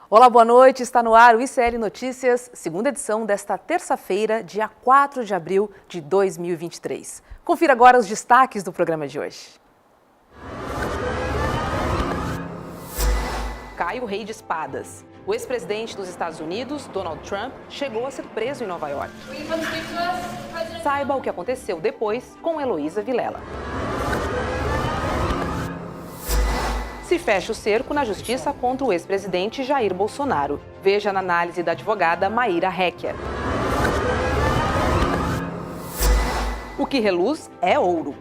Olá, boa noite. Está no ar o ICL Notícias, segunda edição desta terça-feira, dia 4 de abril de 2023. Confira agora os destaques do programa de hoje. Cai o rei de espadas. O ex-presidente dos Estados Unidos, Donald Trump, chegou a ser preso em Nova York. Saiba o que aconteceu depois com Heloísa Vilela. Se fecha o cerco na justiça contra o ex-presidente Jair Bolsonaro. Veja na análise da advogada Maíra Hecker. O que reluz é ouro.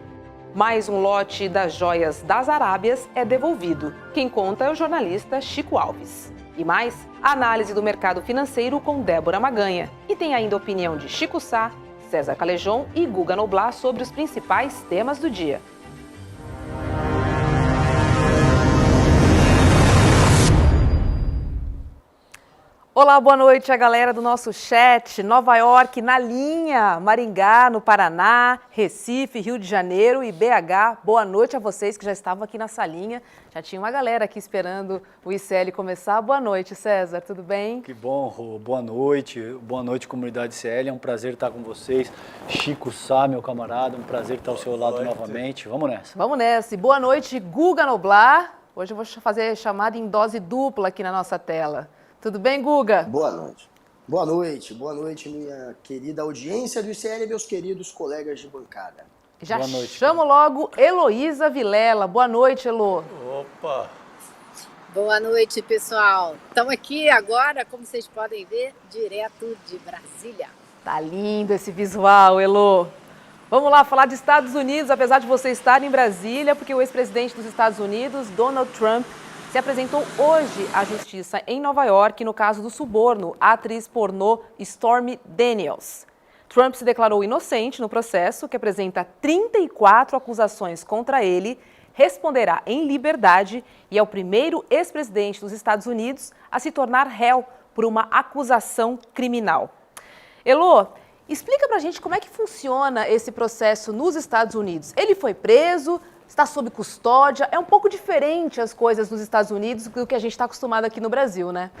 Mais um lote das joias das Arábias é devolvido. Quem conta é o jornalista Chico Alves. E mais, a análise do mercado financeiro com Débora Maganha. E tem ainda a opinião de Chico Sá, César Calejon e Guga Noblar sobre os principais temas do dia. Olá, boa noite a galera do nosso chat. Nova York na linha, Maringá no Paraná, Recife, Rio de Janeiro e BH. Boa noite a vocês que já estavam aqui na salinha. Já tinha uma galera aqui esperando o ICL começar. Boa noite, César, tudo bem? Que bom, Rô. Boa noite comunidade ICL. É um prazer estar com vocês. Chico Sá, meu camarada, um prazer estar ao seu lado novamente. Vamos nessa. Vamos nessa. E boa noite, Guga Noblar. Hoje eu vou fazer chamada em dose dupla aqui na nossa tela. Tudo bem, Guga? Boa noite, minha querida audiência do ICL e meus queridos colegas de bancada. Já chamo logo Heloísa Vilela. Boa noite, Elô. Opa! Boa noite, pessoal. Estamos aqui agora, como vocês podem ver, direto de Brasília. Tá lindo esse visual, Elô. Vamos lá falar de Estados Unidos, apesar de você estar em Brasília, porque o ex-presidente dos Estados Unidos, Donald Trump, se apresentou hoje à justiça em Nova York no caso do suborno à atriz pornô Stormy Daniels. Trump se declarou inocente no processo, que apresenta 34 acusações contra ele, responderá em liberdade e é o primeiro ex-presidente dos Estados Unidos a se tornar réu por uma acusação criminal. Elô, explica pra gente como é que funciona esse processo nos Estados Unidos. Ele foi preso, está sob custódia, é um pouco diferente as coisas nos Estados Unidos do que a gente está acostumado aqui no Brasil, né?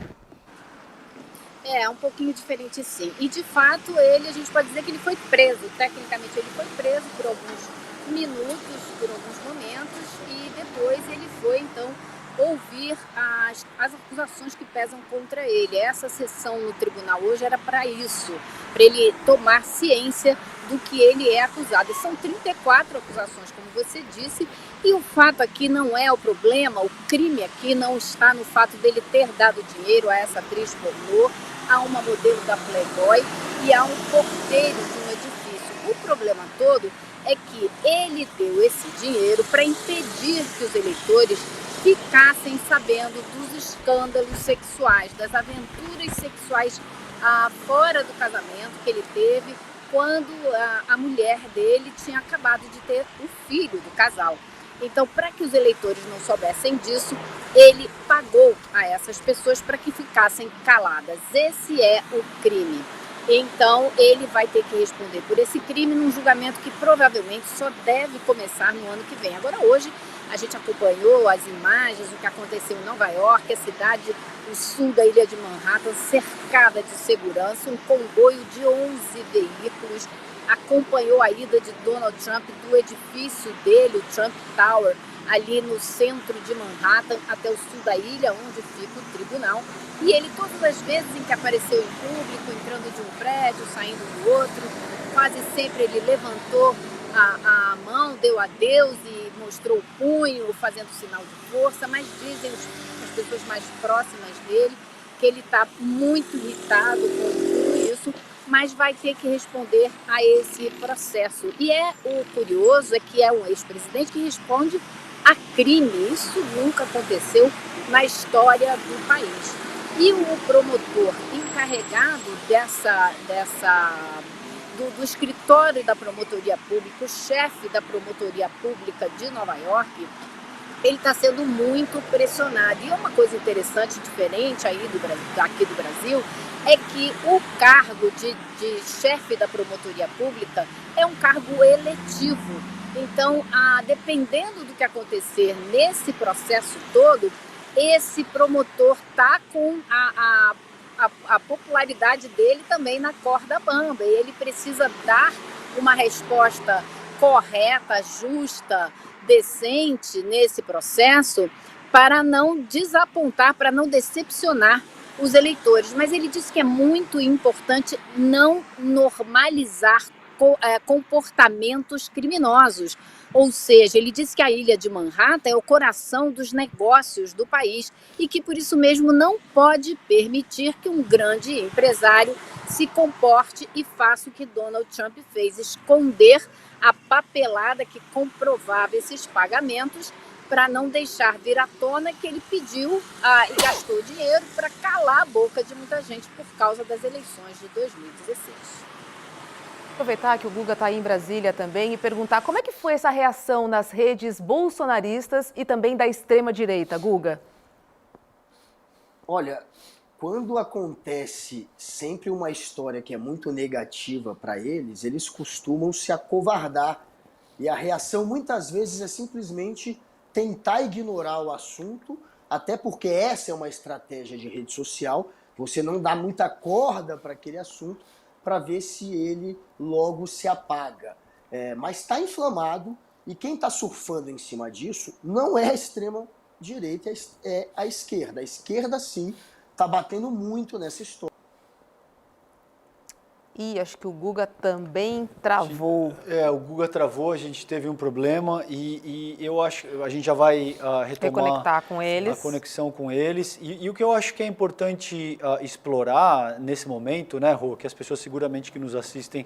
É um pouquinho diferente, sim. E, de fato, a gente pode dizer que ele foi preso. Tecnicamente, ele foi preso por alguns minutos, por alguns momentos, e depois ele foi, então, ouvir as acusações que pesam contra ele. Essa sessão no tribunal hoje era para isso, para ele tomar ciência do que ele é acusado. E são 34 acusações, como você disse, e o fato aqui não é o problema, o crime aqui não está no fato dele ter dado dinheiro a essa atriz pornô, a uma modelo da Playboy e a um porteiro de um edifício. O problema todo é que ele deu esse dinheiro para impedir que os eleitores ficassem sabendo dos escândalos sexuais, das aventuras sexuais fora do casamento que ele teve quando a mulher dele tinha acabado de ter o filho do casal. Então, para que os eleitores não soubessem disso, ele pagou a essas pessoas para que ficassem caladas. Esse é o crime. Então, ele vai ter que responder por esse crime num julgamento que provavelmente só deve começar no ano que vem. Agora, hoje, a gente acompanhou as imagens, o que aconteceu em Nova York, a cidade, o sul da ilha de Manhattan, cercada de segurança, um comboio de 11 veículos acompanhou a ida de Donald Trump do edifício dele, o Trump Tower, ali no centro de Manhattan, até o sul da ilha, onde fica o tribunal. E ele, todas as vezes em que apareceu em público, entrando de um prédio, saindo do outro, quase sempre ele levantou a mão, deu adeus e mostrou o punho, fazendo sinal de força, mas dizem as pessoas mais próximas dele que ele está muito irritado com tudo isso, mas vai ter que responder a esse processo. E o curioso é que é um ex-presidente que responde a crime. Isso nunca aconteceu na história do país. E o promotor encarregado do escritório da promotoria pública, o chefe da promotoria pública de Nova York, ele está sendo muito pressionado. E uma coisa interessante, diferente aí aqui do Brasil, é que o cargo de chefe da promotoria pública é um cargo eletivo. Então, dependendo do que acontecer nesse processo todo, esse promotor está com a popularidade dele também na corda bamba. E ele precisa dar uma resposta correta, justa, decente nesse processo para não desapontar, para não decepcionar os eleitores. Mas ele disse que é muito importante não normalizar comportamentos criminosos. Ou seja, ele disse que a ilha de Manhattan é o coração dos negócios do país e que por isso mesmo não pode permitir que um grande empresário se comporte e faça o que Donald Trump fez, esconder a papelada que comprovava esses pagamentos para não deixar vir à tona que ele pediu e gastou dinheiro para calar a boca de muita gente por causa das eleições de 2016. Aproveitar que o Guga está aí em Brasília também e perguntar como é que foi essa reação nas redes bolsonaristas e também da extrema-direita, Guga? Olha, quando acontece sempre uma história que é muito negativa para eles costumam se acovardar. E a reação muitas vezes é simplesmente tentar ignorar o assunto, até porque essa é uma estratégia de rede social, você não dá muita corda para aquele assunto para ver se ele logo se apaga. Mas está inflamado e quem está surfando em cima disso não é a extrema-direita, é a esquerda. A esquerda, sim, está batendo muito nessa história. E acho que o Guga também travou. O Guga travou, a gente teve um problema e eu acho a gente já vai retomar com eles. A conexão com eles. E o que eu acho que é importante explorar nesse momento, né, Rô, que as pessoas seguramente que nos assistem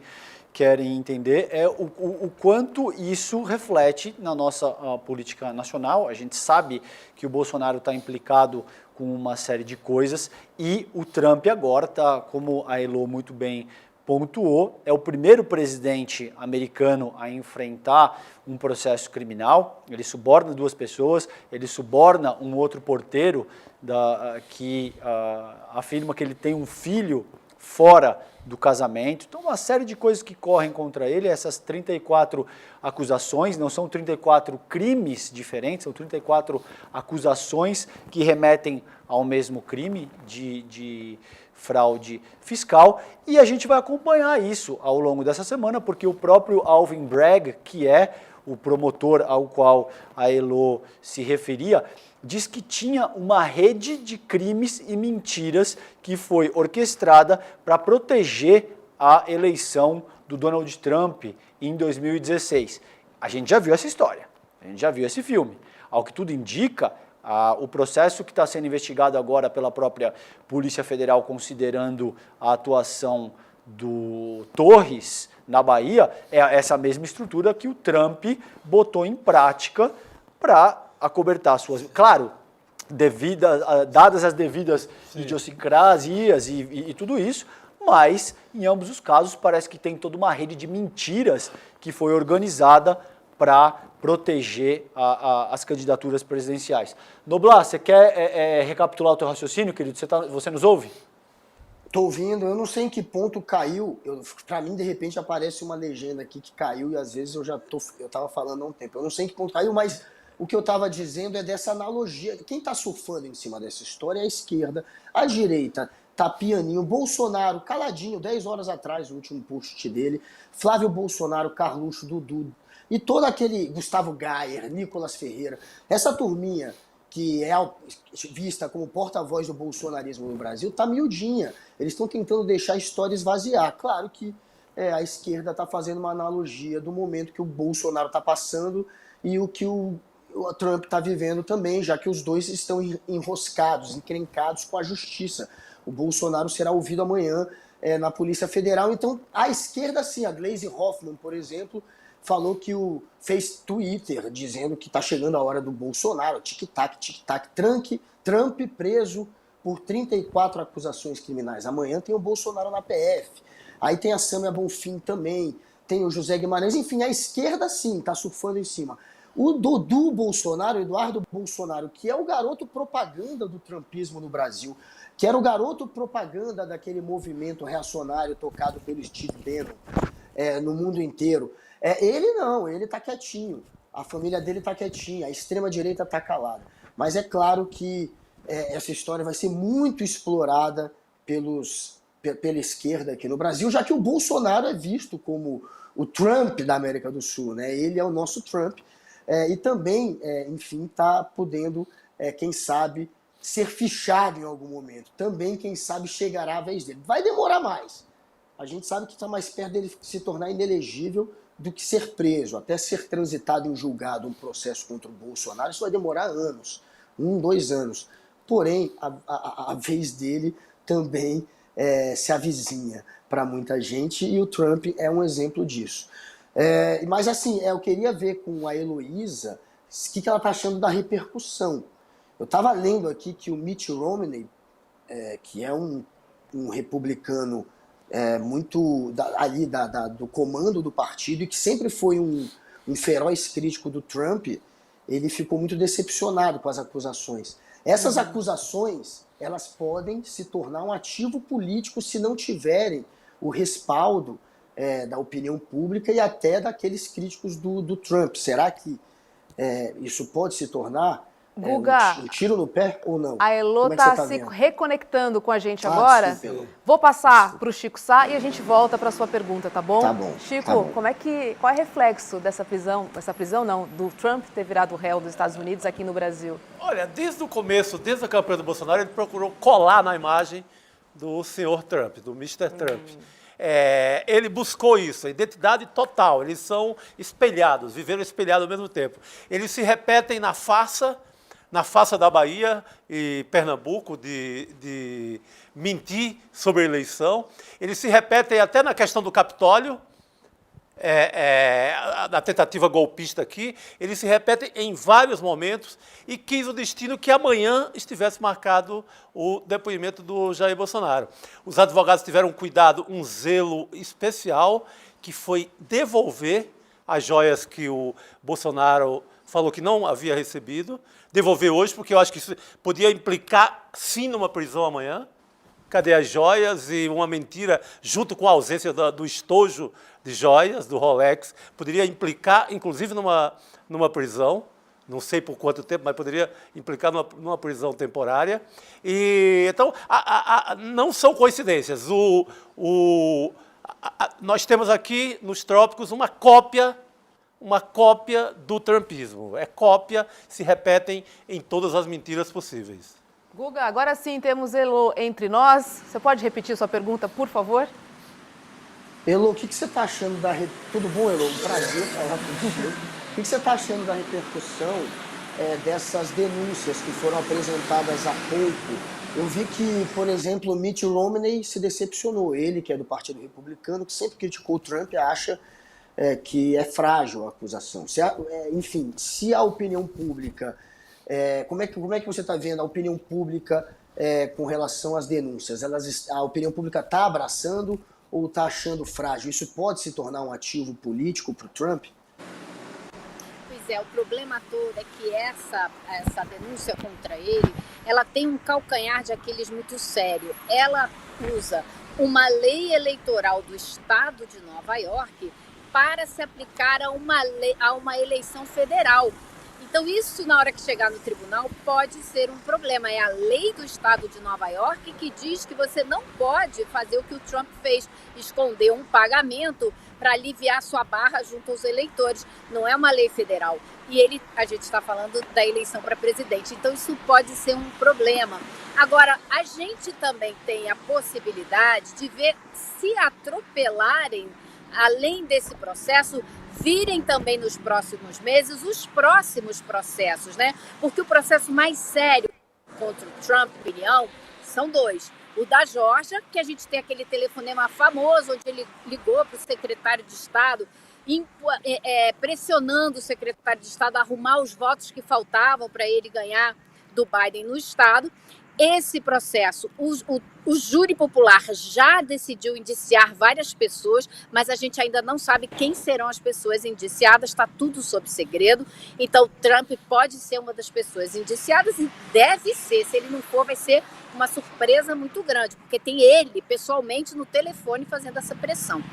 querem entender, é o quanto isso reflete na nossa política nacional. A gente sabe que o Bolsonaro está implicado com uma série de coisas e o Trump agora está, como a Elo muito bem pontuou, é o primeiro presidente americano a enfrentar um processo criminal. Ele suborna duas pessoas, ele suborna um outro porteiro que afirma que ele tem um filho fora do casamento. Então, uma série de coisas que correm contra ele, essas 34 acusações, não são 34 crimes diferentes, são 34 acusações que remetem ao mesmo crime de fraude fiscal, e a gente vai acompanhar isso ao longo dessa semana, porque o próprio Alvin Bragg, que é o promotor ao qual a Elo se referia, diz que tinha uma rede de crimes e mentiras que foi orquestrada para proteger a eleição do Donald Trump em 2016. A gente já viu essa história, a gente já viu esse filme. Ao que tudo indica, o processo que está sendo investigado agora pela própria Polícia Federal, considerando a atuação do Torres na Bahia, é essa mesma estrutura que o Trump botou em prática para acobertar suas... Claro, dadas as devidas idiosincrasias e tudo isso, mas em ambos os casos parece que tem toda uma rede de mentiras que foi organizada para proteger as candidaturas presidenciais. Noblar, você quer recapitular o teu raciocínio, querido? Você nos ouve? Estou ouvindo, eu não sei em que ponto caiu. Para mim, de repente, aparece uma legenda aqui que caiu e às vezes eu estava falando há um tempo. Eu não sei em que ponto caiu, mas o que eu estava dizendo é dessa analogia. Quem está surfando em cima dessa história é a esquerda. A direita tá pianinho. Bolsonaro, caladinho, 10 horas atrás, o último post dele. Flávio Bolsonaro, Carluxo, Dudu. E todo aquele Gustavo Gayer, Nicolas Ferreira, essa turminha que é vista como porta-voz do bolsonarismo no Brasil, tá miudinha. Eles estão tentando deixar a história esvaziar. Claro que a esquerda está fazendo uma analogia do momento que o Bolsonaro está passando e o que o Trump está vivendo também, já que os dois estão enroscados, encrencados com a justiça. O Bolsonaro será ouvido amanhã na Polícia Federal. Então, a esquerda, sim, a Gleisi Hoffmann, por exemplo, falou que fez Twitter dizendo que está chegando a hora do Bolsonaro, tic-tac, tic-tac, Trump preso por 34 acusações criminais. Amanhã tem o Bolsonaro na PF. Aí tem a Sâmia Bonfim também, tem o José Guimarães, enfim, a esquerda sim está surfando em cima. O Dudu Bolsonaro, Eduardo Bolsonaro, que é o garoto propaganda do trumpismo no Brasil, que era o garoto propaganda daquele movimento reacionário tocado pelo Steve Bannon no mundo inteiro. Ele não, ele tá quietinho, a família dele tá quietinha, a extrema-direita tá calada. Mas é claro que essa história vai ser muito explorada pela esquerda aqui no Brasil, já que o Bolsonaro é visto como o Trump da América do Sul, né? Ele é o nosso Trump e também, enfim, está podendo, quem sabe, ser fichado em algum momento. Também, quem sabe, chegará a vez dele. Vai demorar mais. A gente sabe que está mais perto dele se tornar inelegível do que ser preso. Até ser transitado em julgado um processo contra o Bolsonaro, isso vai demorar anos, 2 anos. Porém, a vez dele também se avizinha para muita gente e o Trump é um exemplo disso. Mas assim, eu queria ver com a Heloísa o que ela está achando da repercussão. Eu estava lendo aqui que o Mitt Romney, que é um republicano muito ali do comando do partido e que sempre foi um feroz crítico do Trump, ele ficou muito decepcionado com as acusações. Essas acusações, elas podem se tornar um ativo político se não tiverem o respaldo da opinião pública e até daqueles críticos do Trump. Será que isso pode se tornar Guga, um tiro no pé ou não? a Elo está se reconectando com a gente Ah, agora. desculpa, Elo. Vou passar para o Chico Sá e a gente volta para a sua pergunta, tá bom? Tá bom, Chico, tá bom. qual é o reflexo dessa prisão não, do Trump ter virado réu dos Estados Unidos aqui no Brasil? Olha, desde o começo, desde a campanha do Bolsonaro, ele procurou colar na imagem do senhor Trump, do Mr. Trump. Ele buscou isso, a identidade total. Eles são espelhados, viveram espelhados ao mesmo tempo. Eles se repetem na farsa da Bahia e Pernambuco de mentir sobre a eleição. Eles se repetem até na questão do Capitólio, na tentativa golpista aqui. Eles se repetem em vários momentos e quis o destino que amanhã estivesse marcado o depoimento do Jair Bolsonaro. Os advogados tiveram um cuidado, um zelo especial, que foi devolver as joias que o Bolsonaro falou que não havia recebido, devolver hoje, porque eu acho que isso podia implicar, sim, numa prisão amanhã. Cadê as joias? E uma mentira, junto com a ausência do estojo de joias, do Rolex, poderia implicar, inclusive, numa prisão. Não sei por quanto tempo, mas poderia implicar numa prisão temporária. Então, não são coincidências. Nós temos aqui, nos trópicos, uma cópia do trumpismo. Cópia, se repetem em todas as mentiras possíveis. Guga, agora sim temos Elo entre nós. Você pode repetir sua pergunta, por favor? Elo, o que você está achando da... Tudo bom, Elo? Um prazer falar com você. O que você está achando da repercussão dessas denúncias que foram apresentadas há pouco? Eu vi que, por exemplo, o Mitt Romney se decepcionou. Ele, que é do Partido Republicano, que sempre criticou o Trump, acha que é frágil a acusação. Enfim, se a opinião pública... como é que você está vendo a opinião pública com relação às denúncias? A opinião pública está abraçando ou está achando frágil? Isso pode se tornar um ativo político para o Trump? Pois o problema todo é que essa denúncia contra ele, ela tem um calcanhar de Aquiles muito sério. Ela usa uma lei eleitoral do estado de Nova York para se aplicar a uma eleição federal. Então isso, na hora que chegar no tribunal, pode ser um problema. É a lei do estado de Nova York que diz que você não pode fazer o que o Trump fez, esconder um pagamento para aliviar sua barra junto aos eleitores. Não é uma lei federal. E a gente está falando da eleição para presidente. Então isso pode ser um problema. Agora, a gente também tem a possibilidade de ver se atropelarem, além desse processo, virem também nos próximos meses os próximos processos, né? Porque o processo mais sério contra o Trump, opinião, são 2. O da Geórgia, que a gente tem aquele telefonema famoso, onde ele ligou para o secretário de Estado, pressionando o secretário de Estado a arrumar os votos que faltavam para ele ganhar do Biden no Estado. Esse processo, o júri popular já decidiu indiciar várias pessoas, mas a gente ainda não sabe quem serão as pessoas indiciadas, está tudo sob segredo. Então, Trump pode ser uma das pessoas indiciadas e deve ser. Se ele não for, vai ser uma surpresa muito grande, porque tem ele, pessoalmente, no telefone fazendo essa pressão.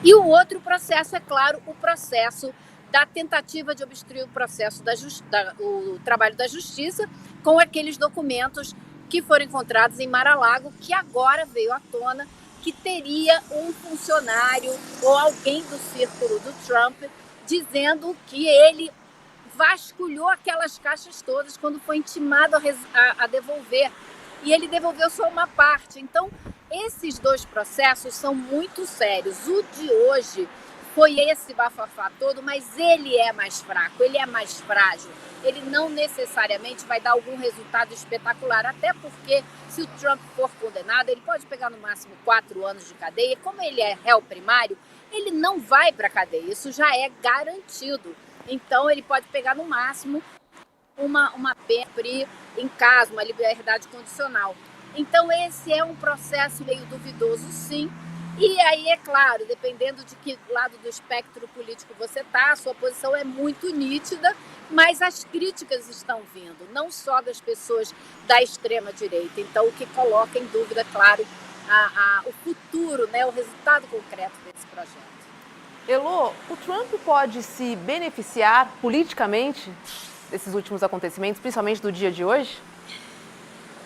E o outro processo, é claro, o processo da tentativa de obstruir o processo o trabalho da justiça com aqueles documentos que foram encontrados em Mar-a-Lago, que agora veio à tona que teria um funcionário ou alguém do círculo do Trump dizendo que ele vasculhou aquelas caixas todas quando foi intimado a devolver. E ele devolveu só uma parte. Então, esses dois processos são muito sérios. O de hoje foi esse bafafá todo, mas ele é mais fraco, ele é mais frágil. Ele não necessariamente vai dar algum resultado espetacular, até porque se o Trump for condenado, ele pode pegar no máximo 4 anos de cadeia. Como ele é réu primário, ele não vai para a cadeia, isso já é garantido. Então, ele pode pegar no máximo uma pena em caso, uma liberdade condicional. Então, esse é um processo meio duvidoso, sim. E aí, é claro, dependendo de que lado do espectro político você está, a sua posição é muito nítida, mas as críticas estão vindo, não só das pessoas da extrema-direita. Então, o que coloca em dúvida, claro, o futuro, né, o resultado concreto desse projeto. Elô, o Trump pode se beneficiar politicamente desses últimos acontecimentos, principalmente do dia de hoje?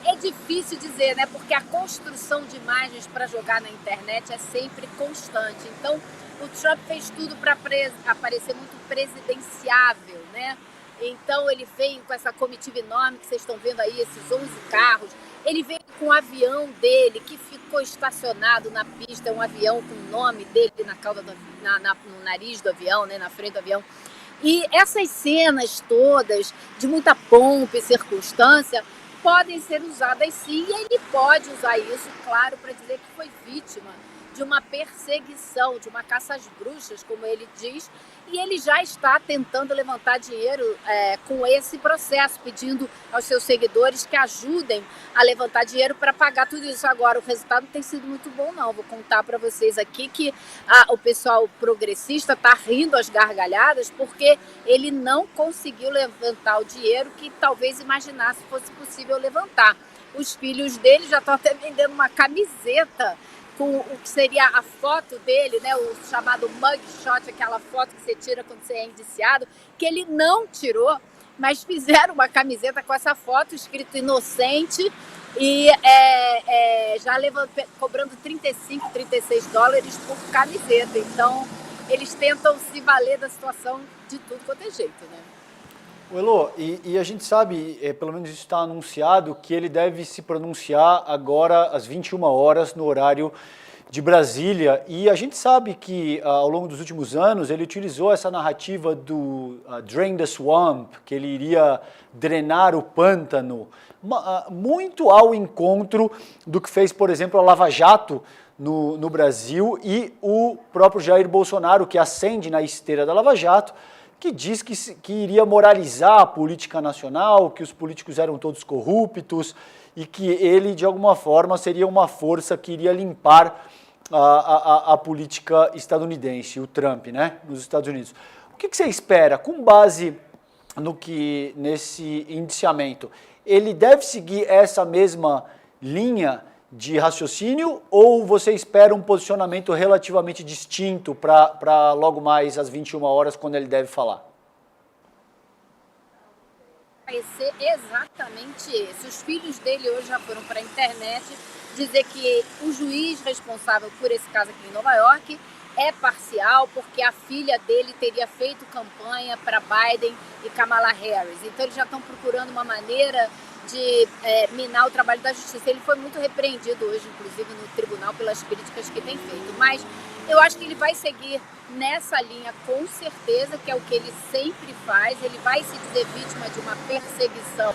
É difícil dizer, né? Porque a construção de imagens para jogar na internet é sempre constante. Então, o Trump fez tudo para aparecer muito presidenciável, né? Então, ele veio com essa comitiva enorme que vocês estão vendo aí, esses 11 carros. Ele veio com o avião dele, que ficou estacionado na pista, um avião com o nome dele na cauda no nariz do avião, né? Na frente do avião. E essas cenas todas, de muita pompa e circunstância, podem ser usadas sim, e ele pode usar isso, claro, para dizer que foi vítima de uma perseguição, de uma caça às bruxas, como ele diz, e ele já está tentando levantar dinheiro com esse processo, pedindo aos seus seguidores que ajudem a levantar dinheiro para pagar tudo isso. Agora, o resultado não tem sido muito bom, não. Vou contar para vocês aqui que o pessoal progressista está rindo às gargalhadas porque ele não conseguiu levantar o dinheiro que talvez imaginasse fosse possível levantar. Os filhos dele já estão até vendendo uma camiseta com o que seria a foto dele, né, o chamado mugshot, aquela foto que você tira quando você é indiciado, que ele não tirou, mas fizeram uma camiseta com essa foto escrito inocente e já cobrando 35, 36 dólares por camiseta. Então, eles tentam se valer da situação de tudo quanto é jeito, né? Elô, e a gente sabe, pelo menos isso está anunciado, que ele deve se pronunciar agora às 21 horas no horário de Brasília. E a gente sabe que ao longo dos últimos anos ele utilizou essa narrativa do Drain the Swamp, que ele iria drenar o pântano, muito ao encontro do que fez, por exemplo, a Lava Jato no Brasil e o próprio Jair Bolsonaro, que ascende na esteira da Lava Jato, que diz que iria moralizar a política nacional, que os políticos eram todos corruptos e que ele, de alguma forma, seria uma força que iria limpar a política estadunidense, o Trump, né, nos Estados Unidos. O que você espera, com base nesse indiciamento? Ele deve seguir essa mesma linha de raciocínio ou você espera um posicionamento relativamente distinto para logo mais às 21 horas, quando ele deve falar? Vai ser exatamente esse. Os filhos dele hoje já foram para a internet dizer que o juiz responsável por esse caso aqui em Nova York é parcial, porque a filha dele teria feito campanha para Biden e Kamala Harris. Então, eles já estão procurando uma maneira de minar o trabalho da justiça. Ele foi muito repreendido hoje, inclusive, no tribunal pelas críticas que tem feito. Mas eu acho que ele vai seguir nessa linha com certeza, que é o que ele sempre faz. Ele vai se dizer vítima de uma perseguição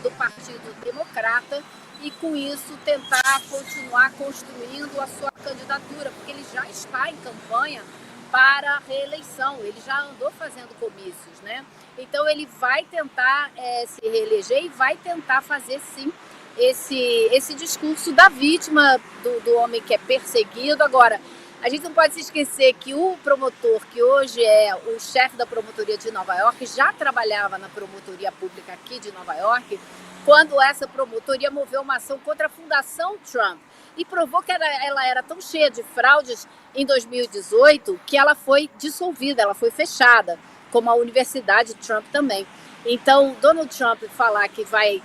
do Partido Democrata e, com isso, tentar continuar construindo a sua candidatura, porque ele já está em campanha para a reeleição, ele já andou fazendo comícios, né? Então ele vai tentar se reeleger e vai tentar fazer sim esse discurso da vítima, do homem que é perseguido. Agora, a gente não pode se esquecer que o promotor, que hoje é o chefe da promotoria de Nova York, já trabalhava na promotoria pública aqui de Nova York, quando essa promotoria moveu uma ação contra a Fundação Trump. e provou que ela era tão cheia de fraudes em 2018 que ela foi dissolvida, ela foi fechada, como a Universidade Trump também. Então, Donald Trump falar que vai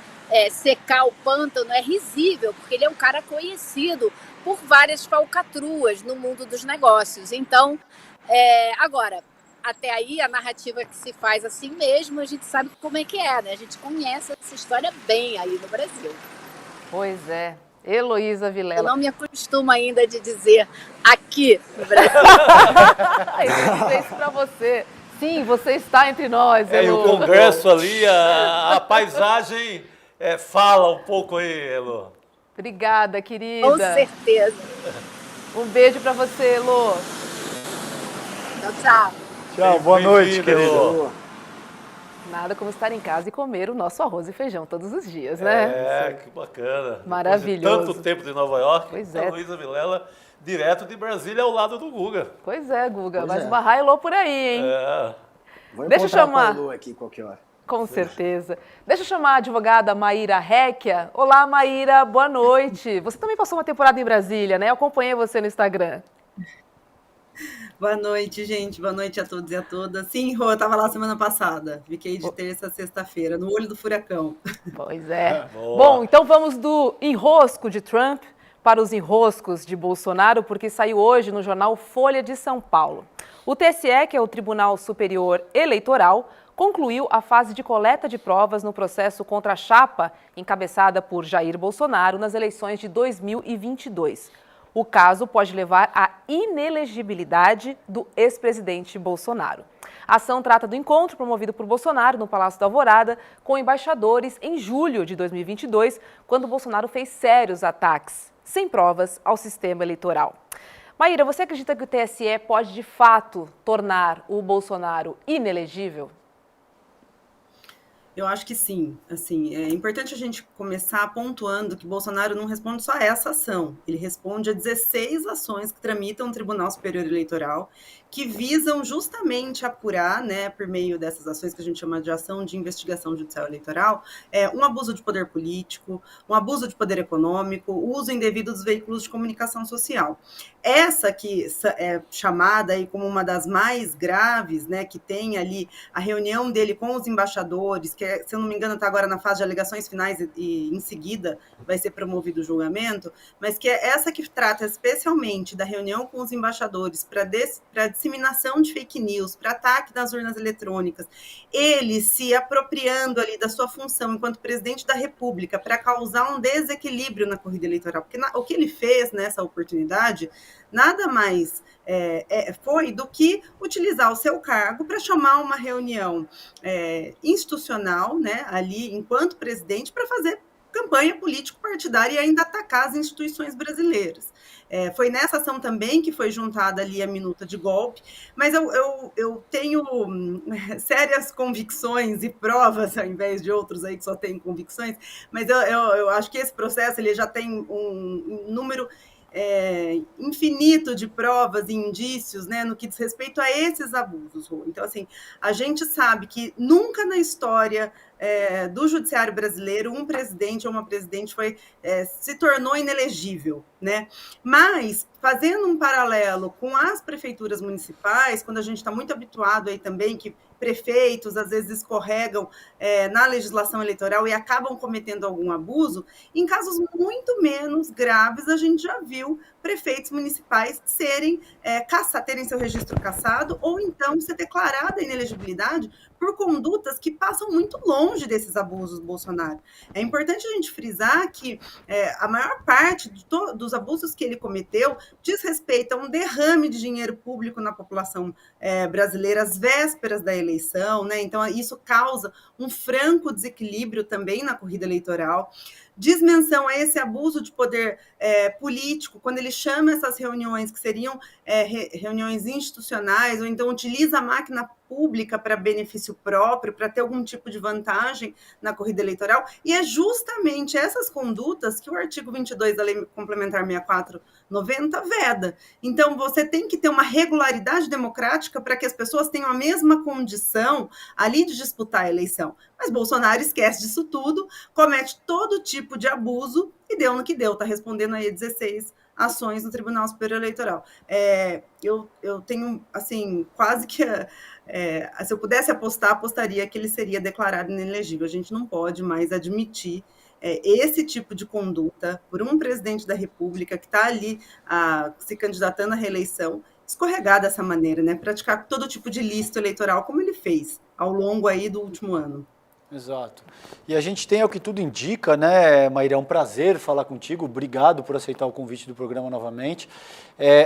secar o pântano é risível, porque ele é um cara conhecido por várias falcatruas no mundo dos negócios. Então, agora, até aí, a narrativa que se faz assim mesmo, a gente sabe como é que é, né? A gente conhece essa história bem aí no Brasil. Pois é. Heloísa Vilela. Eu não me acostumo ainda de dizer aqui no Brasil. Eu vou dizer isso pra você. Sim, você está entre nós, E Elo. o Congresso ali, a paisagem fala um pouco aí, Elo. Obrigada, querida. Com certeza. Um beijo pra você, Elo. Tchau, tchau. Tchau, boa noite, Bem-vindo, querido. Elo. Nada como estar em casa e comer o nosso arroz e feijão todos os dias, né? Que bacana. Maravilhoso. Depois de tanto tempo de Nova York, Pois a é. Luísa Vilela, direto de Brasília, ao lado do Guga. Pois é, Guga. Pois Vai é. esbarrar Elô por aí, hein? Vou Deixa eu encontrar chamar. com a Lu aqui qualquer hora. Com certeza. Deixa eu chamar a advogada Maíra Réquia. Olá, Maíra, boa noite. Você também passou uma temporada em Brasília, né? Eu acompanhei você no Instagram. Boa noite, gente. Boa noite a todos e a todas. Sim, Rô, eu estava lá semana passada. Fiquei de terça a sexta-feira, no olho do furacão. Pois é. Boa. Bom, então vamos do enrosco de Trump para os enroscos de Bolsonaro, porque saiu hoje no jornal Folha de São Paulo. O TSE, que é o Tribunal Superior Eleitoral, concluiu a fase de coleta de provas no processo contra a chapa encabeçada por Jair Bolsonaro nas eleições de 2022. O caso pode levar à inelegibilidade do ex-presidente Bolsonaro. A ação trata do encontro promovido por Bolsonaro no Palácio da Alvorada com embaixadores em julho de 2022, quando Bolsonaro fez sérios ataques, sem provas, ao sistema eleitoral. Maíra, você acredita que o TSE pode, de fato, tornar o Bolsonaro inelegível? Eu acho que sim. Assim, é importante a gente começar pontuando que Bolsonaro não responde só a essa ação. Ele responde a 16 ações que tramitam no Tribunal Superior Eleitoral, que visam justamente apurar, né, por meio dessas ações que a gente chama de ação de investigação judicial eleitoral, um abuso de poder político, um abuso de poder econômico, o uso indevido dos veículos de comunicação social. Essa que é chamada aí como uma das mais graves, né, que tem ali a reunião dele com os embaixadores, que se eu não me engano está agora na fase de alegações finais e em seguida vai ser promovido o julgamento, mas que é essa que trata especialmente da reunião com os embaixadores para disseminação de fake news, para ataque nas urnas eletrônicas, ele se apropriando ali da sua função enquanto presidente da República para causar um desequilíbrio na corrida eleitoral, porque o que ele fez nessa oportunidade nada mais foi do que utilizar o seu cargo para chamar uma reunião institucional, né, ali enquanto presidente, para fazer campanha político-partidária e ainda atacar as instituições brasileiras. Foi nessa ação também que foi juntada ali a minuta de golpe, mas eu tenho sérias convicções e provas, ao invés de outros aí que só têm convicções, mas eu acho que esse processo ele já tem um número infinito de provas e indícios, né, no que diz respeito a esses abusos. Então, assim, a gente sabe que nunca na história do judiciário brasileiro um presidente ou uma presidente se tornou inelegível, né? Mas, fazendo um paralelo com as prefeituras municipais, quando a gente está muito habituado aí também que prefeitos às vezes escorregam na legislação eleitoral e acabam cometendo algum abuso, em casos muito menos graves a gente já viu prefeitos municipais terem seu registro cassado ou então ser declarada a inelegibilidade por condutas que passam muito longe desses abusos do Bolsonaro. É importante a gente frisar que a maior parte dos abusos que ele cometeu diz respeito a um derrame de dinheiro público na população brasileira às vésperas da eleição, né? Então isso causa um franco desequilíbrio também na corrida eleitoral. Diz menção a esse abuso de poder político, quando ele chama essas reuniões que seriam reuniões institucionais, ou então utiliza a máquina pública para benefício próprio, para ter algum tipo de vantagem na corrida eleitoral, e é justamente essas condutas que o artigo 22 da Lei Complementar 64/90 veda. Então, você tem que ter uma regularidade democrática para que as pessoas tenham a mesma condição ali de disputar a eleição. Mas Bolsonaro esquece disso tudo, comete todo tipo de abuso e deu no que deu, está respondendo aí 16 ações no Tribunal Superior Eleitoral. Eu tenho, assim, quase que... se eu pudesse apostar, apostaria que ele seria declarado inelegível. A gente não pode mais admitir esse tipo de conduta por um presidente da República que está ali se candidatando à reeleição, escorregar dessa maneira, né? Praticar todo tipo de ilícito eleitoral, como ele fez ao longo aí do último ano. Exato. E a gente tem, ao que tudo indica, né, Maíra, é um prazer falar contigo, obrigado por aceitar o convite do programa novamente.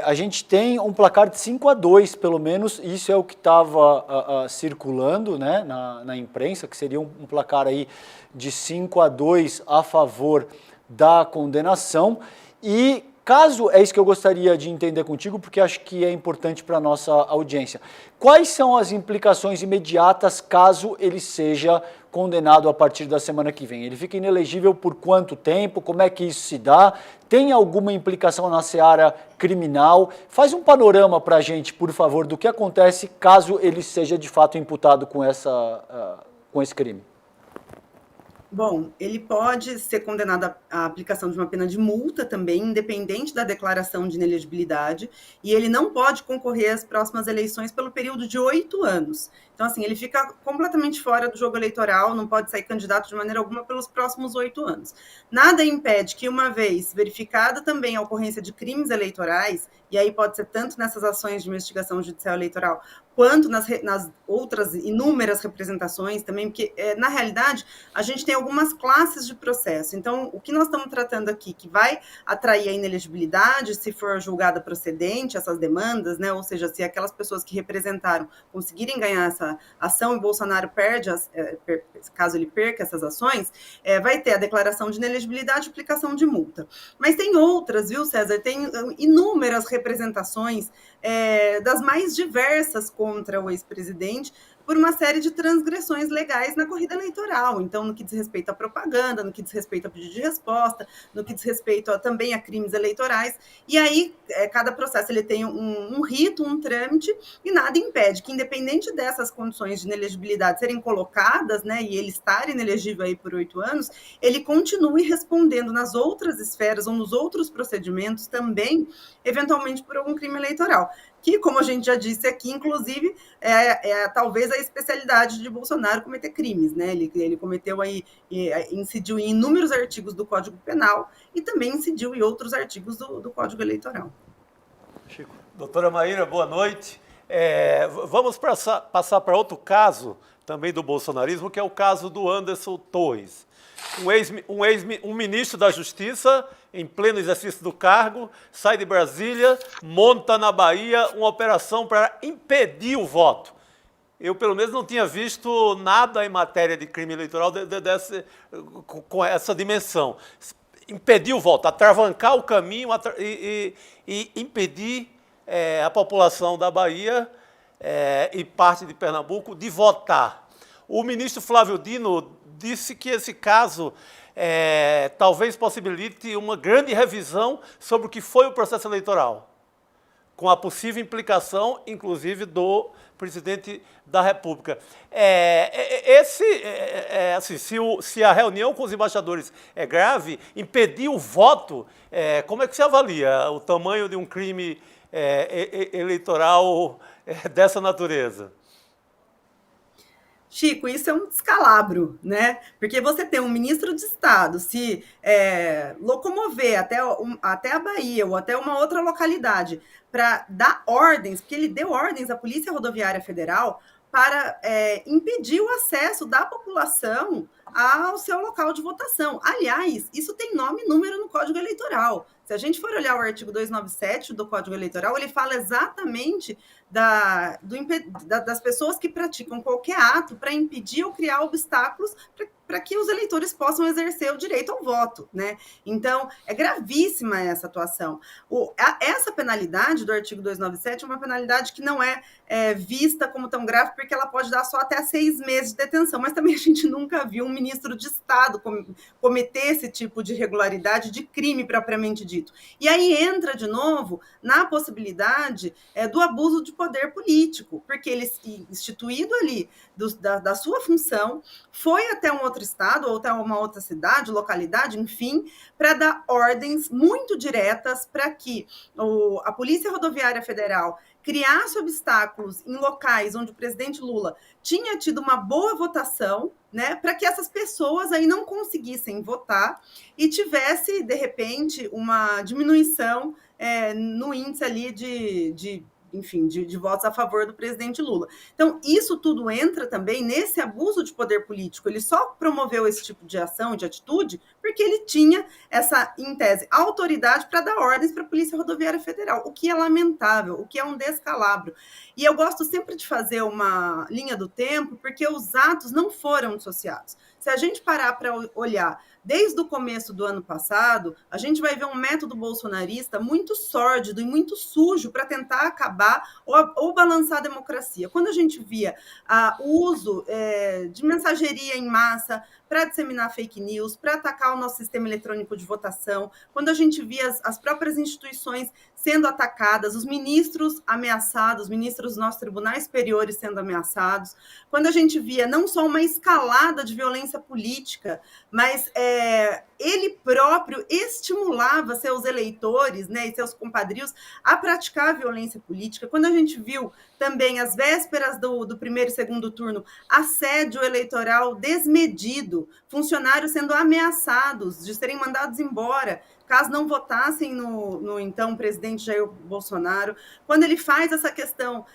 A gente tem um placar de 5-2, pelo menos, isso é o que estava circulando, né, na imprensa, que seria um placar aí de 5-2 a favor da condenação. E caso, é isso que eu gostaria de entender contigo, porque acho que é importante para a nossa audiência. Quais são as implicações imediatas caso ele seja condenado a partir da semana que vem? Ele fica inelegível por quanto tempo? Como é que isso se dá? Tem alguma implicação na seara criminal? Faz um panorama para a gente, por favor, do que acontece caso ele seja de fato imputado com esse crime. Bom, ele pode ser condenado à aplicação de uma pena de multa também, independente da declaração de inelegibilidade, e ele não pode concorrer às próximas eleições pelo período de 8 anos. Então, assim, ele fica completamente fora do jogo eleitoral, não pode sair candidato de maneira alguma pelos próximos 8 anos. Nada impede que, uma vez verificada também a ocorrência de crimes eleitorais, e aí pode ser tanto nessas ações de investigação judicial eleitoral, quanto nas outras inúmeras representações também, porque, na realidade, a gente tem algumas classes de processo. Então, o que nós estamos tratando aqui, que vai atrair a inelegibilidade, se for julgada procedente, essas demandas, né? Ou seja, se aquelas pessoas que representaram conseguirem ganhar essa ação e Bolsonaro perde, caso ele perca essas ações, vai ter a declaração de inelegibilidade e aplicação de multa. Mas tem outras, viu, César? Tem inúmeras representações das mais diversas contra o ex-presidente por uma série de transgressões legais na corrida eleitoral. Então, no que diz respeito à propaganda, no que diz respeito a pedido de resposta, no que diz respeito também a crimes eleitorais. E aí, cada processo ele tem um rito, um trâmite, e nada impede que, independente dessas condições de inelegibilidade serem colocadas, né, e ele estar inelegível aí por 8 anos, ele continue respondendo nas outras esferas ou nos outros procedimentos também, eventualmente por algum crime eleitoral. Que, como a gente já disse aqui, inclusive, talvez a especialidade de Bolsonaro cometer crimes, né? Ele cometeu aí, incidiu em inúmeros artigos do Código Penal e também incidiu em outros artigos do Código Eleitoral. Chico. Doutora Maíra, boa noite. Vamos passar para outro caso também do bolsonarismo, que é o caso do Anderson Torres. Um ministro da Justiça, em pleno exercício do cargo, sai de Brasília, monta na Bahia uma operação para impedir o voto. Eu, pelo menos, não tinha visto nada em matéria de crime eleitoral com essa dimensão. Impedir o voto, atravancar o caminho e impedir a população da Bahia e parte de Pernambuco de votar. O ministro Flávio Dino disse que esse caso talvez possibilite uma grande revisão sobre o que foi o processo eleitoral, com a possível implicação, inclusive, do presidente da República. Se a reunião com os embaixadores é grave, impedir o voto, como é que se avalia o tamanho de um crime eleitoral dessa natureza? Chico, isso é um descalabro, né? Porque você tem um ministro de Estado se locomover até a Bahia ou até uma outra localidade para dar ordens, porque ele deu ordens à Polícia Rodoviária Federal para impedir o acesso da população ao seu local de votação. Aliás, isso tem nome e número no Código Eleitoral. Se a gente for olhar o artigo 297 do Código Eleitoral, ele fala exatamente das pessoas que praticam qualquer ato para impedir ou criar obstáculos para que os eleitores possam exercer o direito ao voto, né? Então, é gravíssima essa atuação. Essa penalidade do artigo 297 é uma penalidade que não é vista como tão grave, porque ela pode dar só até 6 meses de detenção, mas também a gente nunca viu um ministro de Estado cometer esse tipo de irregularidade, de crime propriamente dito. E aí entra, de novo, na possibilidade do abuso de poder político, porque ele, instituído ali da sua função, foi até um outro estado, ou até uma outra cidade, localidade, enfim, para dar ordens muito diretas para que a Polícia Rodoviária Federal criasse obstáculos em locais onde o presidente Lula tinha tido uma boa votação, né, para que essas pessoas aí não conseguissem votar e tivesse, de repente, uma diminuição no índice ali de votos a favor do presidente Lula. Então, isso tudo entra também nesse abuso de poder político. Ele só promoveu esse tipo de ação, de atitude, porque ele tinha essa, em tese, autoridade para dar ordens para a Polícia Rodoviária Federal, o que é lamentável, o que é um descalabro. E eu gosto sempre de fazer uma linha do tempo, porque os atos não foram dissociados. Se a gente parar para olhar desde o começo do ano passado, a gente vai ver um método bolsonarista muito sórdido e muito sujo para tentar acabar ou balançar a democracia. Quando a gente via o uso de mensageria em massa para disseminar fake news, para atacar o nosso sistema eletrônico de votação, quando a gente via as próprias instituições sendo atacadas, os ministros ameaçados, os ministros dos nossos tribunais superiores sendo ameaçados, quando a gente via não só uma escalada de violência política, mas ele próprio estimulava seus eleitores, né, e seus compadrios a praticar a violência política, quando a gente viu também, às vésperas do primeiro e segundo turno, assédio eleitoral desmedido, funcionários sendo ameaçados de serem mandados embora, caso não votassem no então presidente Jair Bolsonaro, quando ele faz essa questão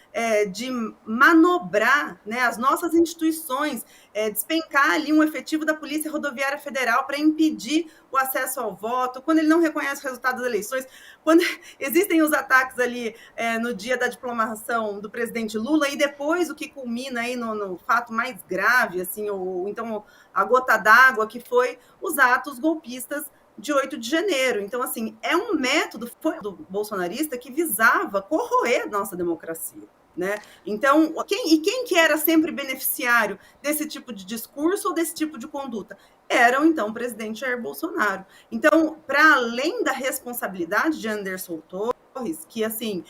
de manobrar, né, as nossas instituições, despencar ali um efetivo da Polícia Rodoviária Federal para impedir o acesso ao voto, quando ele não reconhece o resultado das eleições, quando existem os ataques ali no dia da diplomação do presidente Lula, e depois o que culmina aí no fato mais grave, assim, então a gota d'água, que foi os atos golpistas de 8 de janeiro. Então, assim, é um método do bolsonarista que visava corroer a nossa democracia, né? Então, quem que era sempre beneficiário desse tipo de discurso ou desse tipo de conduta? Era, então, o presidente Jair Bolsonaro. Então, para além da responsabilidade de Anderson Torres, que, assim,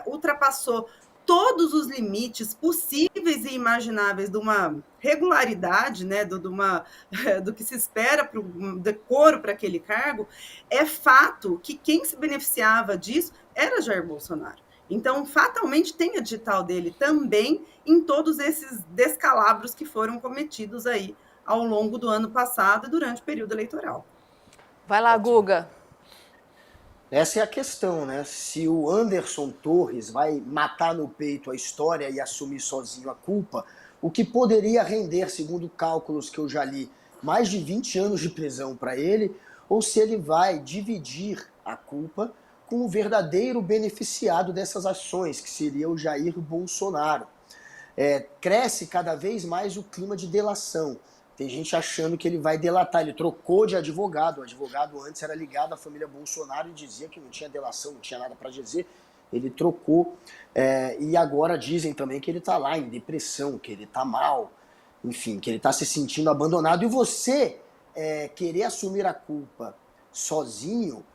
ultrapassou todos os limites possíveis e imagináveis de uma regularidade, né, do que se espera para o decoro para aquele cargo, é fato que quem se beneficiava disso era Jair Bolsonaro. Então, fatalmente, tem a digital dele também em todos esses descalabros que foram cometidos aí ao longo do ano passado e durante o período eleitoral. Vai lá, Guga. Essa é a questão, né? Se o Anderson Torres vai matar no peito a história e assumir sozinho a culpa, o que poderia render, segundo cálculos que eu já li, mais de 20 anos de prisão para ele, ou se ele vai dividir a culpa com o verdadeiro beneficiado dessas ações, que seria o Jair Bolsonaro. Cresce cada vez mais o clima de delação. Tem gente achando que ele vai delatar, ele trocou de advogado, o advogado antes era ligado à família Bolsonaro e dizia que não tinha delação, não tinha nada para dizer, ele trocou, e agora dizem também que ele está lá em depressão, que ele está mal, enfim, que ele está se sentindo abandonado. E você querer assumir a culpa sozinho,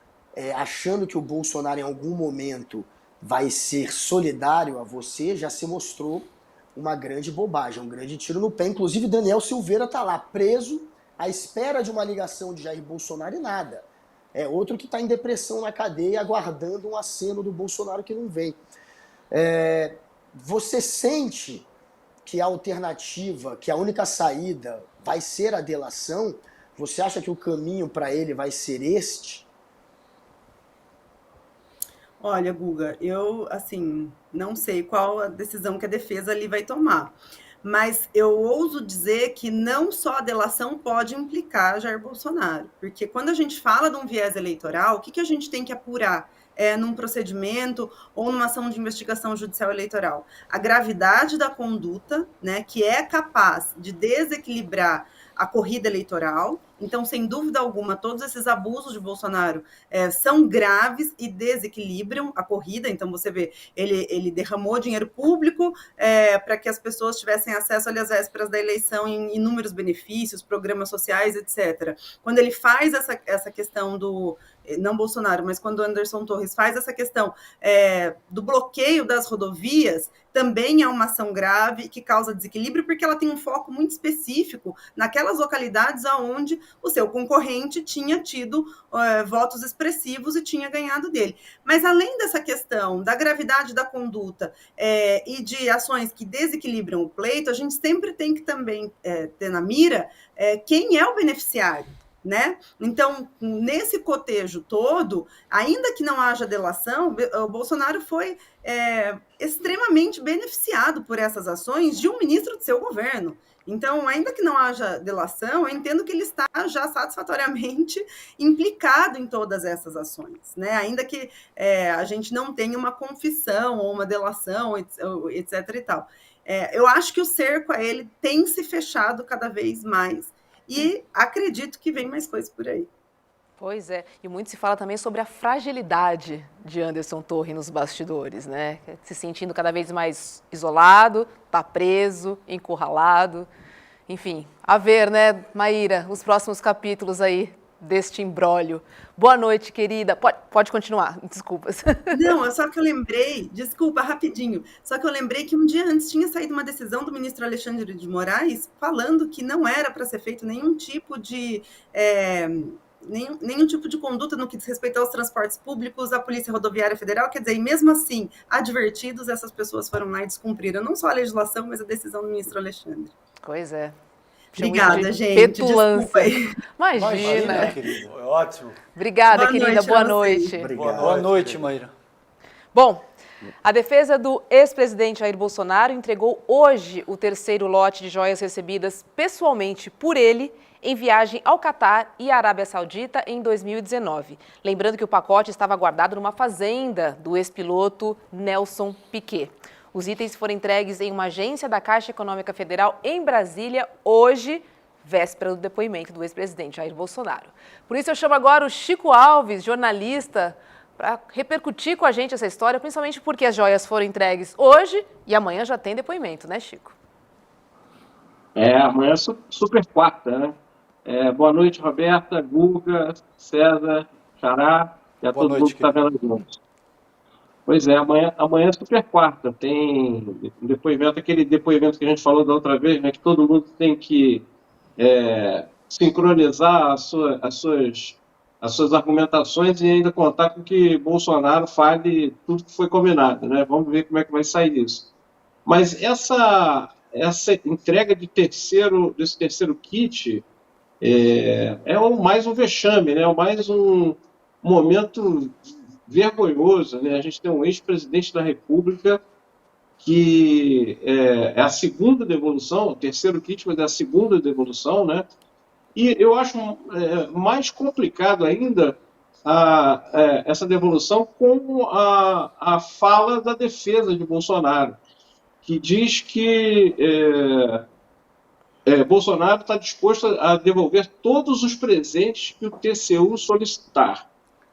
achando que o Bolsonaro em algum momento vai ser solidário a você, já se mostrou uma grande bobagem, um grande tiro no pé. Inclusive, Daniel Silveira está lá, preso, à espera de uma ligação de Jair Bolsonaro e nada. É outro que está em depressão na cadeia, aguardando um aceno do Bolsonaro que não vem. Você sente que a alternativa, que a única saída vai ser a delação? Você acha que o caminho para ele vai ser este? Olha, Guga, eu, assim, não sei qual a decisão que a defesa ali vai tomar. mas eu ouso dizer que não só a delação pode implicar Jair Bolsonaro, porque quando a gente fala de um viés eleitoral, o que a gente tem que apurar num procedimento ou numa ação de investigação judicial eleitoral? A gravidade da conduta, né, que é capaz de desequilibrar a corrida eleitoral. Então, sem dúvida alguma, todos esses abusos de Bolsonaro são graves e desequilibram a corrida. Então, você vê, ele derramou dinheiro público para que as pessoas tivessem acesso ali às vésperas da eleição em inúmeros benefícios, programas sociais, etc. Quando ele faz essa questão do... Não Bolsonaro, mas quando o Anderson Torres faz essa questão do bloqueio das rodovias, também é uma ação grave que causa desequilíbrio, porque ela tem um foco muito específico naquelas localidades onde o seu concorrente tinha tido votos expressivos e tinha ganhado dele. Mas além dessa questão da gravidade da conduta e de ações que desequilibram o pleito, a gente sempre tem que também ter na mira quem é o beneficiário. Né? Então, nesse cotejo todo, ainda que não haja delação, o Bolsonaro foi extremamente beneficiado por essas ações de um ministro do seu governo. Então, ainda que não haja delação, eu entendo que ele está já satisfatoriamente implicado em todas essas ações, né? Ainda que a gente não tenha uma confissão ou uma delação, etc. e tal. Eu acho que o cerco a ele tem se fechado cada vez mais. E acredito que vem mais coisas por aí. Pois é, e muito se fala também sobre a fragilidade de Anderson Torres nos bastidores, né? Se sentindo cada vez mais isolado, tá preso, encurralado. Enfim, a ver, né, Maíra, os próximos capítulos aí deste imbróglio. Boa noite, querida. Pode continuar, desculpas. Não, só que eu lembrei, desculpa, rapidinho, só que eu lembrei que um dia antes tinha saído uma decisão do ministro Alexandre de Moraes falando que não era para ser feito nenhum tipo de conduta no que diz respeito aos transportes públicos, à Polícia Rodoviária Federal, quer dizer, e mesmo assim, advertidos, essas pessoas foram lá e descompriram não só a legislação, mas a decisão do ministro Alexandre. Pois é. Obrigada, gente. Petulância. Imagina, querido. É ótimo. Obrigada, querida. Boa noite. Boa noite, Maíra. Bom, a defesa do ex-presidente Jair Bolsonaro entregou hoje o terceiro lote de joias recebidas pessoalmente por ele em viagem ao Catar e à Arábia Saudita em 2019. Lembrando que o pacote estava guardado numa fazenda do ex-piloto Nelson Piquet. Os itens foram entregues em uma agência da Caixa Econômica Federal em Brasília hoje, véspera do depoimento do ex-presidente Jair Bolsonaro. Por isso eu chamo agora o Chico Alves, jornalista, para repercutir com a gente essa história, principalmente porque as joias foram entregues hoje e amanhã já tem depoimento, né, Chico? Amanhã é super quarta, né? Boa noite, Roberta, Guga, César, Xará e a todo mundo que está vendo juntos. Pois é, amanhã é super quarta, tem depoimento, aquele depoimento que a gente falou da outra vez, né, que todo mundo tem que sincronizar as suas argumentações e ainda contar com que Bolsonaro fale tudo que foi combinado, né? Vamos ver como é que vai sair isso. Mas essa entrega desse terceiro kit mais um vexame, né? Mais um momento vergonhoso, né? A gente tem um ex-presidente da República que é a segunda devolução, o terceiro kit, mas é a segunda devolução, né? E eu acho mais complicado ainda essa devolução com a fala da defesa de Bolsonaro, que diz que Bolsonaro está disposto a devolver todos os presentes que o TCU solicitar.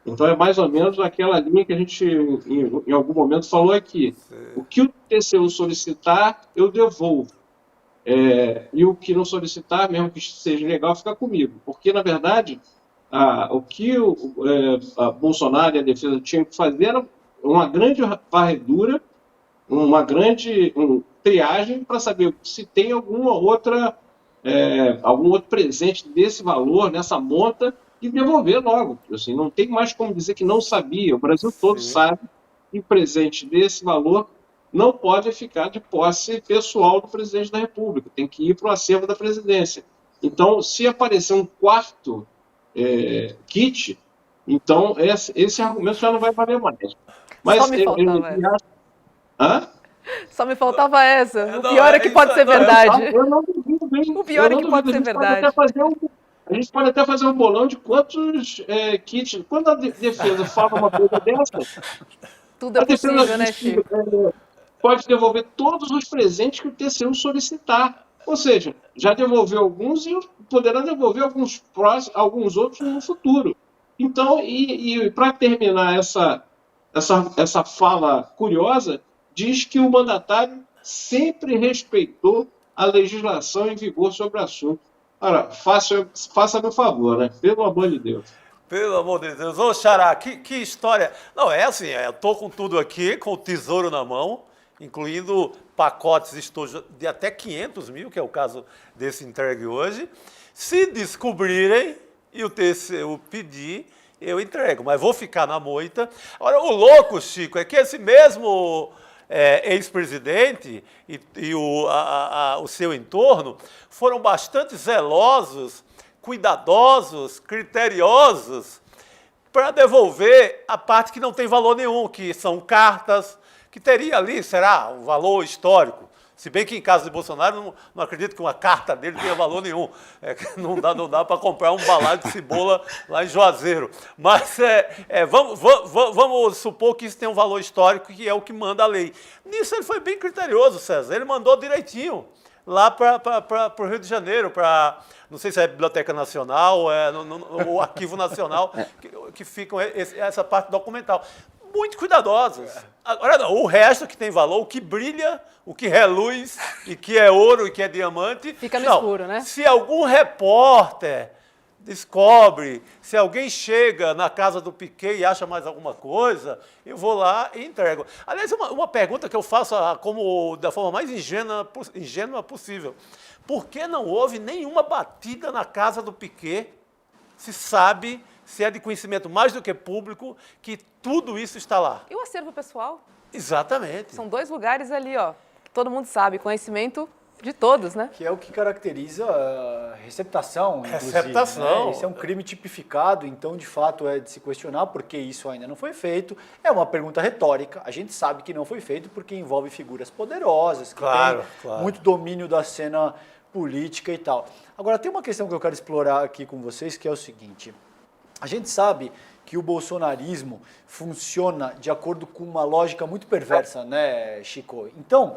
Então é mais ou menos aquela linha que a gente em algum momento falou aqui. O que o TCU solicitar, eu devolvo. E o que não solicitar, mesmo que seja legal, fica comigo. Porque, na verdade, o que a Bolsonaro e a defesa tinham que fazer era uma grande varredura, uma grande triagem para saber se tem algum outro presente desse valor, nessa monta, e devolver logo. Assim, não tem mais como dizer que não sabia. O Brasil todo sabe que presente desse valor não pode ficar de posse pessoal do presidente da República, tem que ir para o acervo da presidência. Então, se aparecer um quarto kit, então esse argumento já não vai valer mais. Mas Só me faltava. Só me faltava essa. O Não, pior é que isso pode ser não, verdade. Eu não duvido, hein? O pior Eu é não que pode duvido. ser A gente pode até fazer um bolão de quantos kits. Quando a defesa fala uma coisa dessa, Tudo é a defesa possível, né, diz que Chico? pode devolver todos os presentes que o TCU solicitar. Ou seja, já devolveu alguns e poderá devolver alguns outros no futuro. Então, para terminar essa fala curiosa, diz que o mandatário sempre respeitou a legislação em vigor sobre o assunto. Ora, faça meu favor, né? Pelo amor de Deus. Pelo amor de Deus. Ô, Xará, que história. Não, é assim, eu tô com tudo aqui, com o tesouro na mão, incluindo pacotes de até 500 mil, que é o caso desse entregue hoje. Se descobrirem e o TCU pedir, eu entrego, mas vou ficar na moita. Agora, o louco, Chico, é que esse mesmo ex-presidente e o seu entorno foram bastante zelosos, cuidadosos, criteriosos para devolver a parte que não tem valor nenhum, que são cartas, que teria ali, será, um valor histórico. Se bem que em caso de Bolsonaro, não acredito que uma carta dele tenha valor nenhum. Não dá para comprar um balaio de cebola lá em Juazeiro. Mas vamos supor que isso tem um valor histórico, que é o que manda a lei. Nisso ele foi bem criterioso, César. Ele mandou direitinho lá para o Rio de Janeiro, não sei se é a Biblioteca Nacional, o Arquivo Nacional, que fica essa parte documental. Muito cuidadosos. Agora, não, o resto que tem valor, o que brilha, o que reluz, e que é ouro e que é diamante... Fica no escuro, né? Se algum repórter descobre, se alguém chega na casa do Piquet e acha mais alguma coisa, eu vou lá e entrego. Aliás, uma pergunta que eu faço da forma mais ingênua possível. Por que não houve nenhuma batida na casa do Piquet? Se sabe, se é de conhecimento mais do que público, que tudo isso está lá. E o acervo pessoal? Exatamente. São 2 lugares ali, ó, que todo mundo sabe, conhecimento de todos, né? Que é o que caracteriza a receptação, inclusive. Receptação. Né? Esse é um crime tipificado, então, de fato, é de se questionar por que isso ainda não foi feito. É uma pergunta retórica. A gente sabe que não foi feito porque envolve figuras poderosas, que têm muito domínio da cena política e tal. Agora, tem uma questão que eu quero explorar aqui com vocês, que é o seguinte. A gente sabe que o bolsonarismo funciona de acordo com uma lógica muito perversa, né, Chico? Então,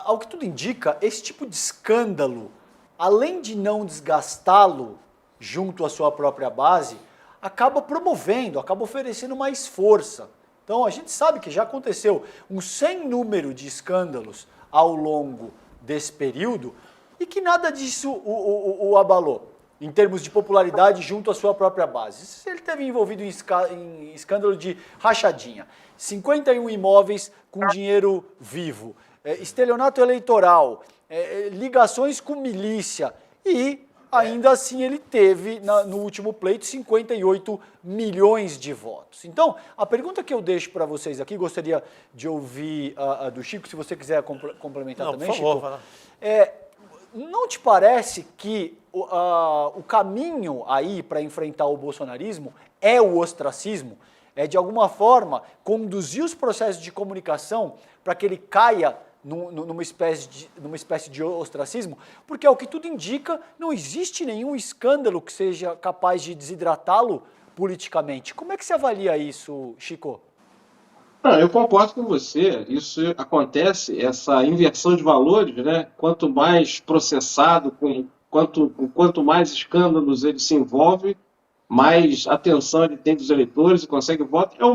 ao que tudo indica, esse tipo de escândalo, além de não desgastá-lo junto à sua própria base, acaba promovendo, acaba oferecendo mais força. Então, a gente sabe que já aconteceu um sem número de escândalos ao longo desse período e que nada disso o abalou, em termos de popularidade junto à sua própria base. Ele esteve envolvido em escândalo de rachadinha, 51 imóveis com dinheiro vivo, estelionato eleitoral, ligações com milícia e, ainda assim, ele teve, no último pleito, 58 milhões de votos. Então, a pergunta que eu deixo para vocês aqui, gostaria de ouvir a do Chico, se você quiser complementar também, por favor, Chico. Não te parece que o caminho aí para enfrentar o bolsonarismo é o ostracismo? É, de alguma forma, conduzir os processos de comunicação para que ele caia numa espécie de ostracismo? Porque, ao que tudo indica, não existe nenhum escândalo que seja capaz de desidratá-lo politicamente. Como é que você avalia isso, Chico? Não, eu concordo com você. Isso acontece, essa inversão de valores, né? Quanto mais processado, quanto mais escândalos ele se envolve, mais atenção ele tem dos eleitores e consegue voto. É o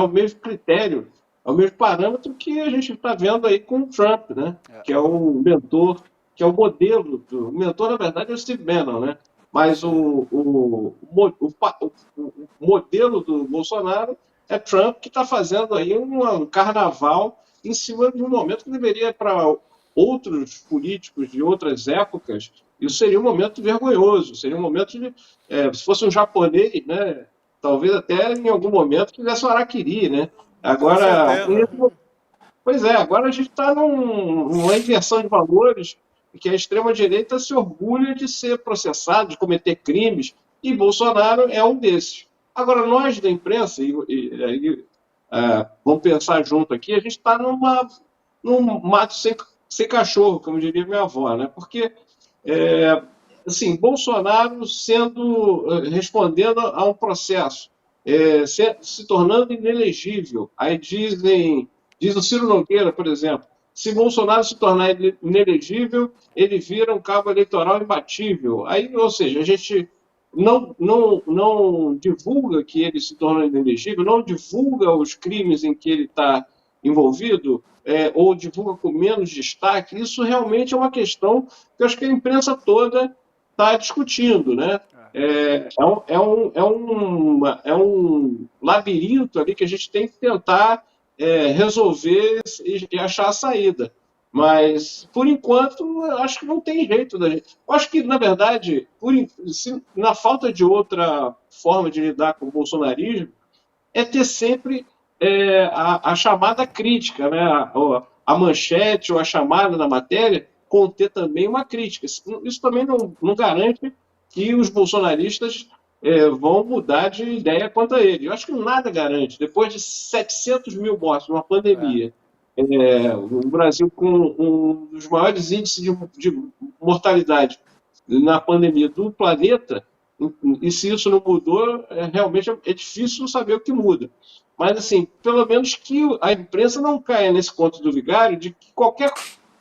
mesmo critério, é o mesmo parâmetro que a gente está vendo aí com o Trump, né? Que é o mentor, que é o modelo. O mentor, na verdade, é o Steve Bannon, né? Mas o modelo do Bolsonaro é Trump, que está fazendo aí um carnaval em cima de um momento que deveria, para outros políticos de outras épocas, isso seria um momento vergonhoso, seria um momento de, se fosse um japonês, né, talvez até em algum momento tivesse um harakiri, né? Agora, agora a gente está numa inversão de valores, que a extrema-direita se orgulha de ser processado, de cometer crimes, e Bolsonaro é um desses. Agora, nós da imprensa, e vamos pensar junto aqui, a gente está num mato sem cachorro, como diria minha avó, né? Porque, assim, Bolsonaro respondendo a um processo, se tornando inelegível. Aí diz o Ciro Nogueira, por exemplo, se Bolsonaro se tornar inelegível, ele vira um cabo eleitoral imbatível. Aí, ou seja, a gente não divulga que ele se tornou inelegível, não divulga os crimes em que ele está envolvido, ou divulga com menos destaque. Isso realmente é uma questão que eu acho que a imprensa toda está discutindo, né? É um labirinto ali que a gente tem que tentar resolver e achar a saída. Mas, por enquanto, eu acho que não tem jeito da gente. Eu acho que, na verdade, na falta de outra forma de lidar com o bolsonarismo, é ter sempre a chamada crítica, né? A manchete ou a chamada na matéria conter também uma crítica. Isso também não garante que os bolsonaristas vão mudar de ideia quanto a ele. Eu acho que nada garante. Depois de 700 mil mortes numa pandemia, o Brasil com um dos maiores índices de mortalidade na pandemia do planeta, e se isso não mudou, realmente é difícil saber o que muda. Mas, assim, pelo menos que a imprensa não caia nesse conto do vigário de que qualquer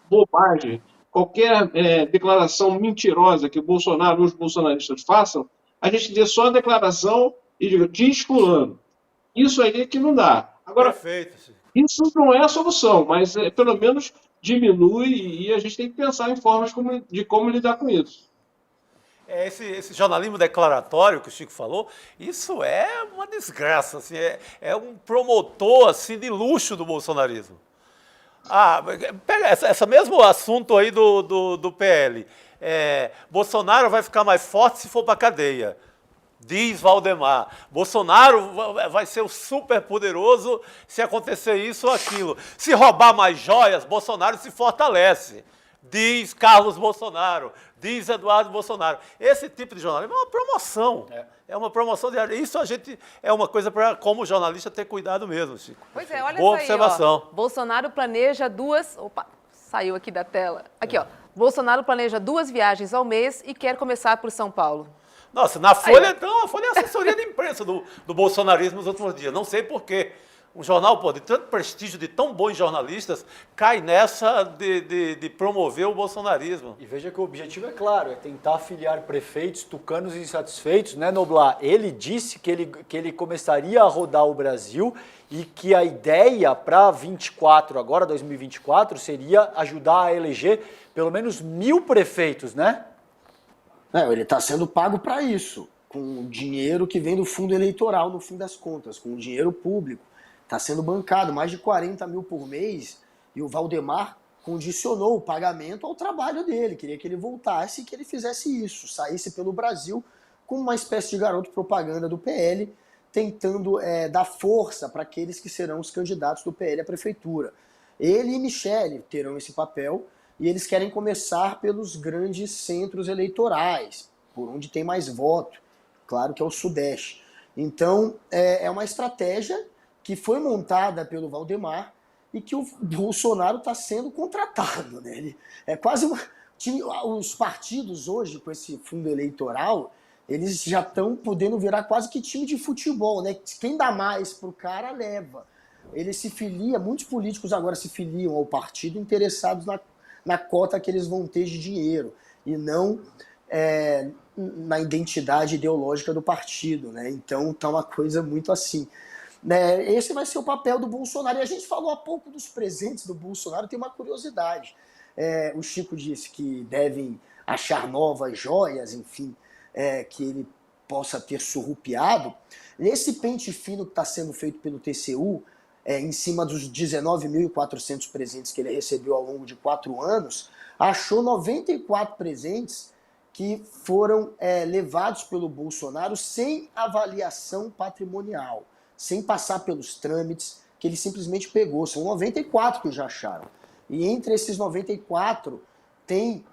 bobagem, qualquer declaração mentirosa que o Bolsonaro ou os bolsonaristas façam, a gente dê só a declaração e diga, diz fulano. Isso aí é que não dá. Agora, Perfeito. isso não é a solução, mas pelo menos diminui e a gente tem que pensar em formas de como lidar com isso. Esse jornalismo declaratório que o Chico falou, isso é uma desgraça, assim, é um promotor assim, de luxo do bolsonarismo. Pega esse mesmo assunto aí do PL. Bolsonaro vai ficar mais forte se for para a cadeia, diz Valdemar. Bolsonaro vai ser o super poderoso se acontecer isso ou aquilo. Se roubar mais joias, Bolsonaro se fortalece, diz Carlos Bolsonaro, diz Eduardo Bolsonaro. Esse tipo de jornalismo é uma promoção. É uma promoção diária. Isso a gente é uma coisa para, como jornalista, ter cuidado mesmo, Chico. Pois é, olha Boa isso aí, observação. ó. Bolsonaro planeja duas... Opa, saiu aqui da tela. Aqui, ó. Bolsonaro planeja 2 viagens ao mês e quer começar por São Paulo. Nossa, na Folha, então, a Folha é a assessoria de imprensa do bolsonarismo nos últimos dias. Não sei por quê. Um jornal, de tanto prestígio, de tão bons jornalistas, cai nessa de promover o bolsonarismo. E veja que o objetivo é claro, é tentar afiliar prefeitos tucanos insatisfeitos, né, Noblar? Ele disse que ele começaria a rodar o Brasil e que a ideia para 2024, seria ajudar a eleger pelo menos 1.000 prefeitos, né? Ele está sendo pago para isso, com o dinheiro que vem do fundo eleitoral, no fim das contas, com o dinheiro público. Está sendo bancado mais de 40 mil por mês e o Valdemar condicionou o pagamento ao trabalho dele. Queria que ele voltasse e que ele fizesse isso, saísse pelo Brasil como uma espécie de garoto propaganda do PL, tentando dar força para aqueles que serão os candidatos do PL à prefeitura. Ele e Michele terão esse papel e eles querem começar pelos grandes centros eleitorais, por onde tem mais voto, claro que é o Sudeste. Então, é uma estratégia que foi montada pelo Valdemar e que o Bolsonaro está sendo contratado, né? Ele é quase os partidos hoje, com esse fundo eleitoral, eles já estão podendo virar quase que time de futebol, né? Quem dá mais pro cara, leva. Ele se filia, muitos políticos agora se filiam ao partido interessados na cota que eles vão ter de dinheiro e não na identidade ideológica do partido, né? Então tá uma coisa muito assim. Esse vai ser o papel do Bolsonaro. E a gente falou há pouco dos presentes do Bolsonaro, tem uma curiosidade. O Chico disse que devem achar novas joias, enfim, que ele possa ter surrupiado. Nesse pente fino que está sendo feito pelo TCU, em cima dos 19.400 presentes que ele recebeu ao longo de 4 anos, achou 94 presentes que foram levados pelo Bolsonaro sem avaliação patrimonial, sem passar pelos trâmites que ele simplesmente pegou. São 94 que já acharam. E entre esses 94 tem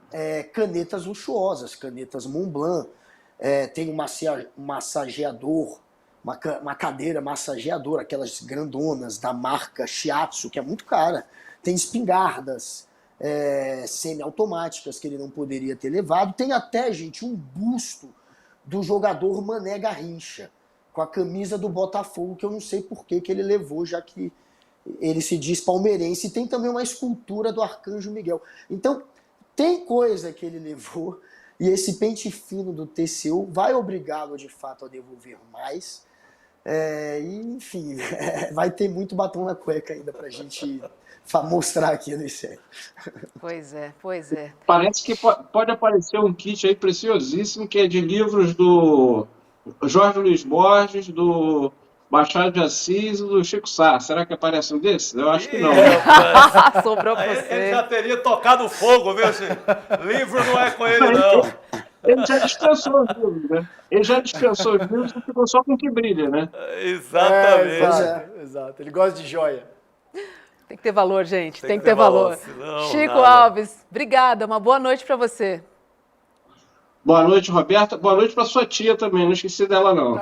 canetas luxuosas, canetas Montblanc, tem um massageador uma cadeira massageadora, aquelas grandonas da marca Shiatsu, que é muito cara. Tem espingardas semiautomáticas que ele não poderia ter levado. Tem até, gente, um busto do jogador Mané Garrincha, com a camisa do Botafogo, que eu não sei por que ele levou, já que ele se diz palmeirense. E tem também uma escultura do Arcanjo Miguel. Então, tem coisa que ele levou, e esse pente fino do TCU vai obrigá-lo, de fato, a devolver mais. E, enfim, vai ter muito batom na cueca ainda pra gente mostrar aqui no ICE. Pois é, pois é. Parece que pode aparecer um kit aí preciosíssimo, que é de livros do Jorge Luiz Borges, do Machado de Assis e do Chico Sá. Será que aparece um desses? Eu acho que não. Sobrou pra Ele você. já teria tocado fogo, viu, Chico? Livro não é com ele, não. Ele já dispensou os livros, né? Ele já dispensou os livros e ficou só com o que brilha, né? Exatamente. Exato. Ele gosta de joia. Tem que ter valor, gente. Tem que ter valor. Senão, Chico nada. Alves, obrigada. Uma boa noite para você. Boa noite, Roberta. Boa noite para sua tia também, não esqueci dela, não.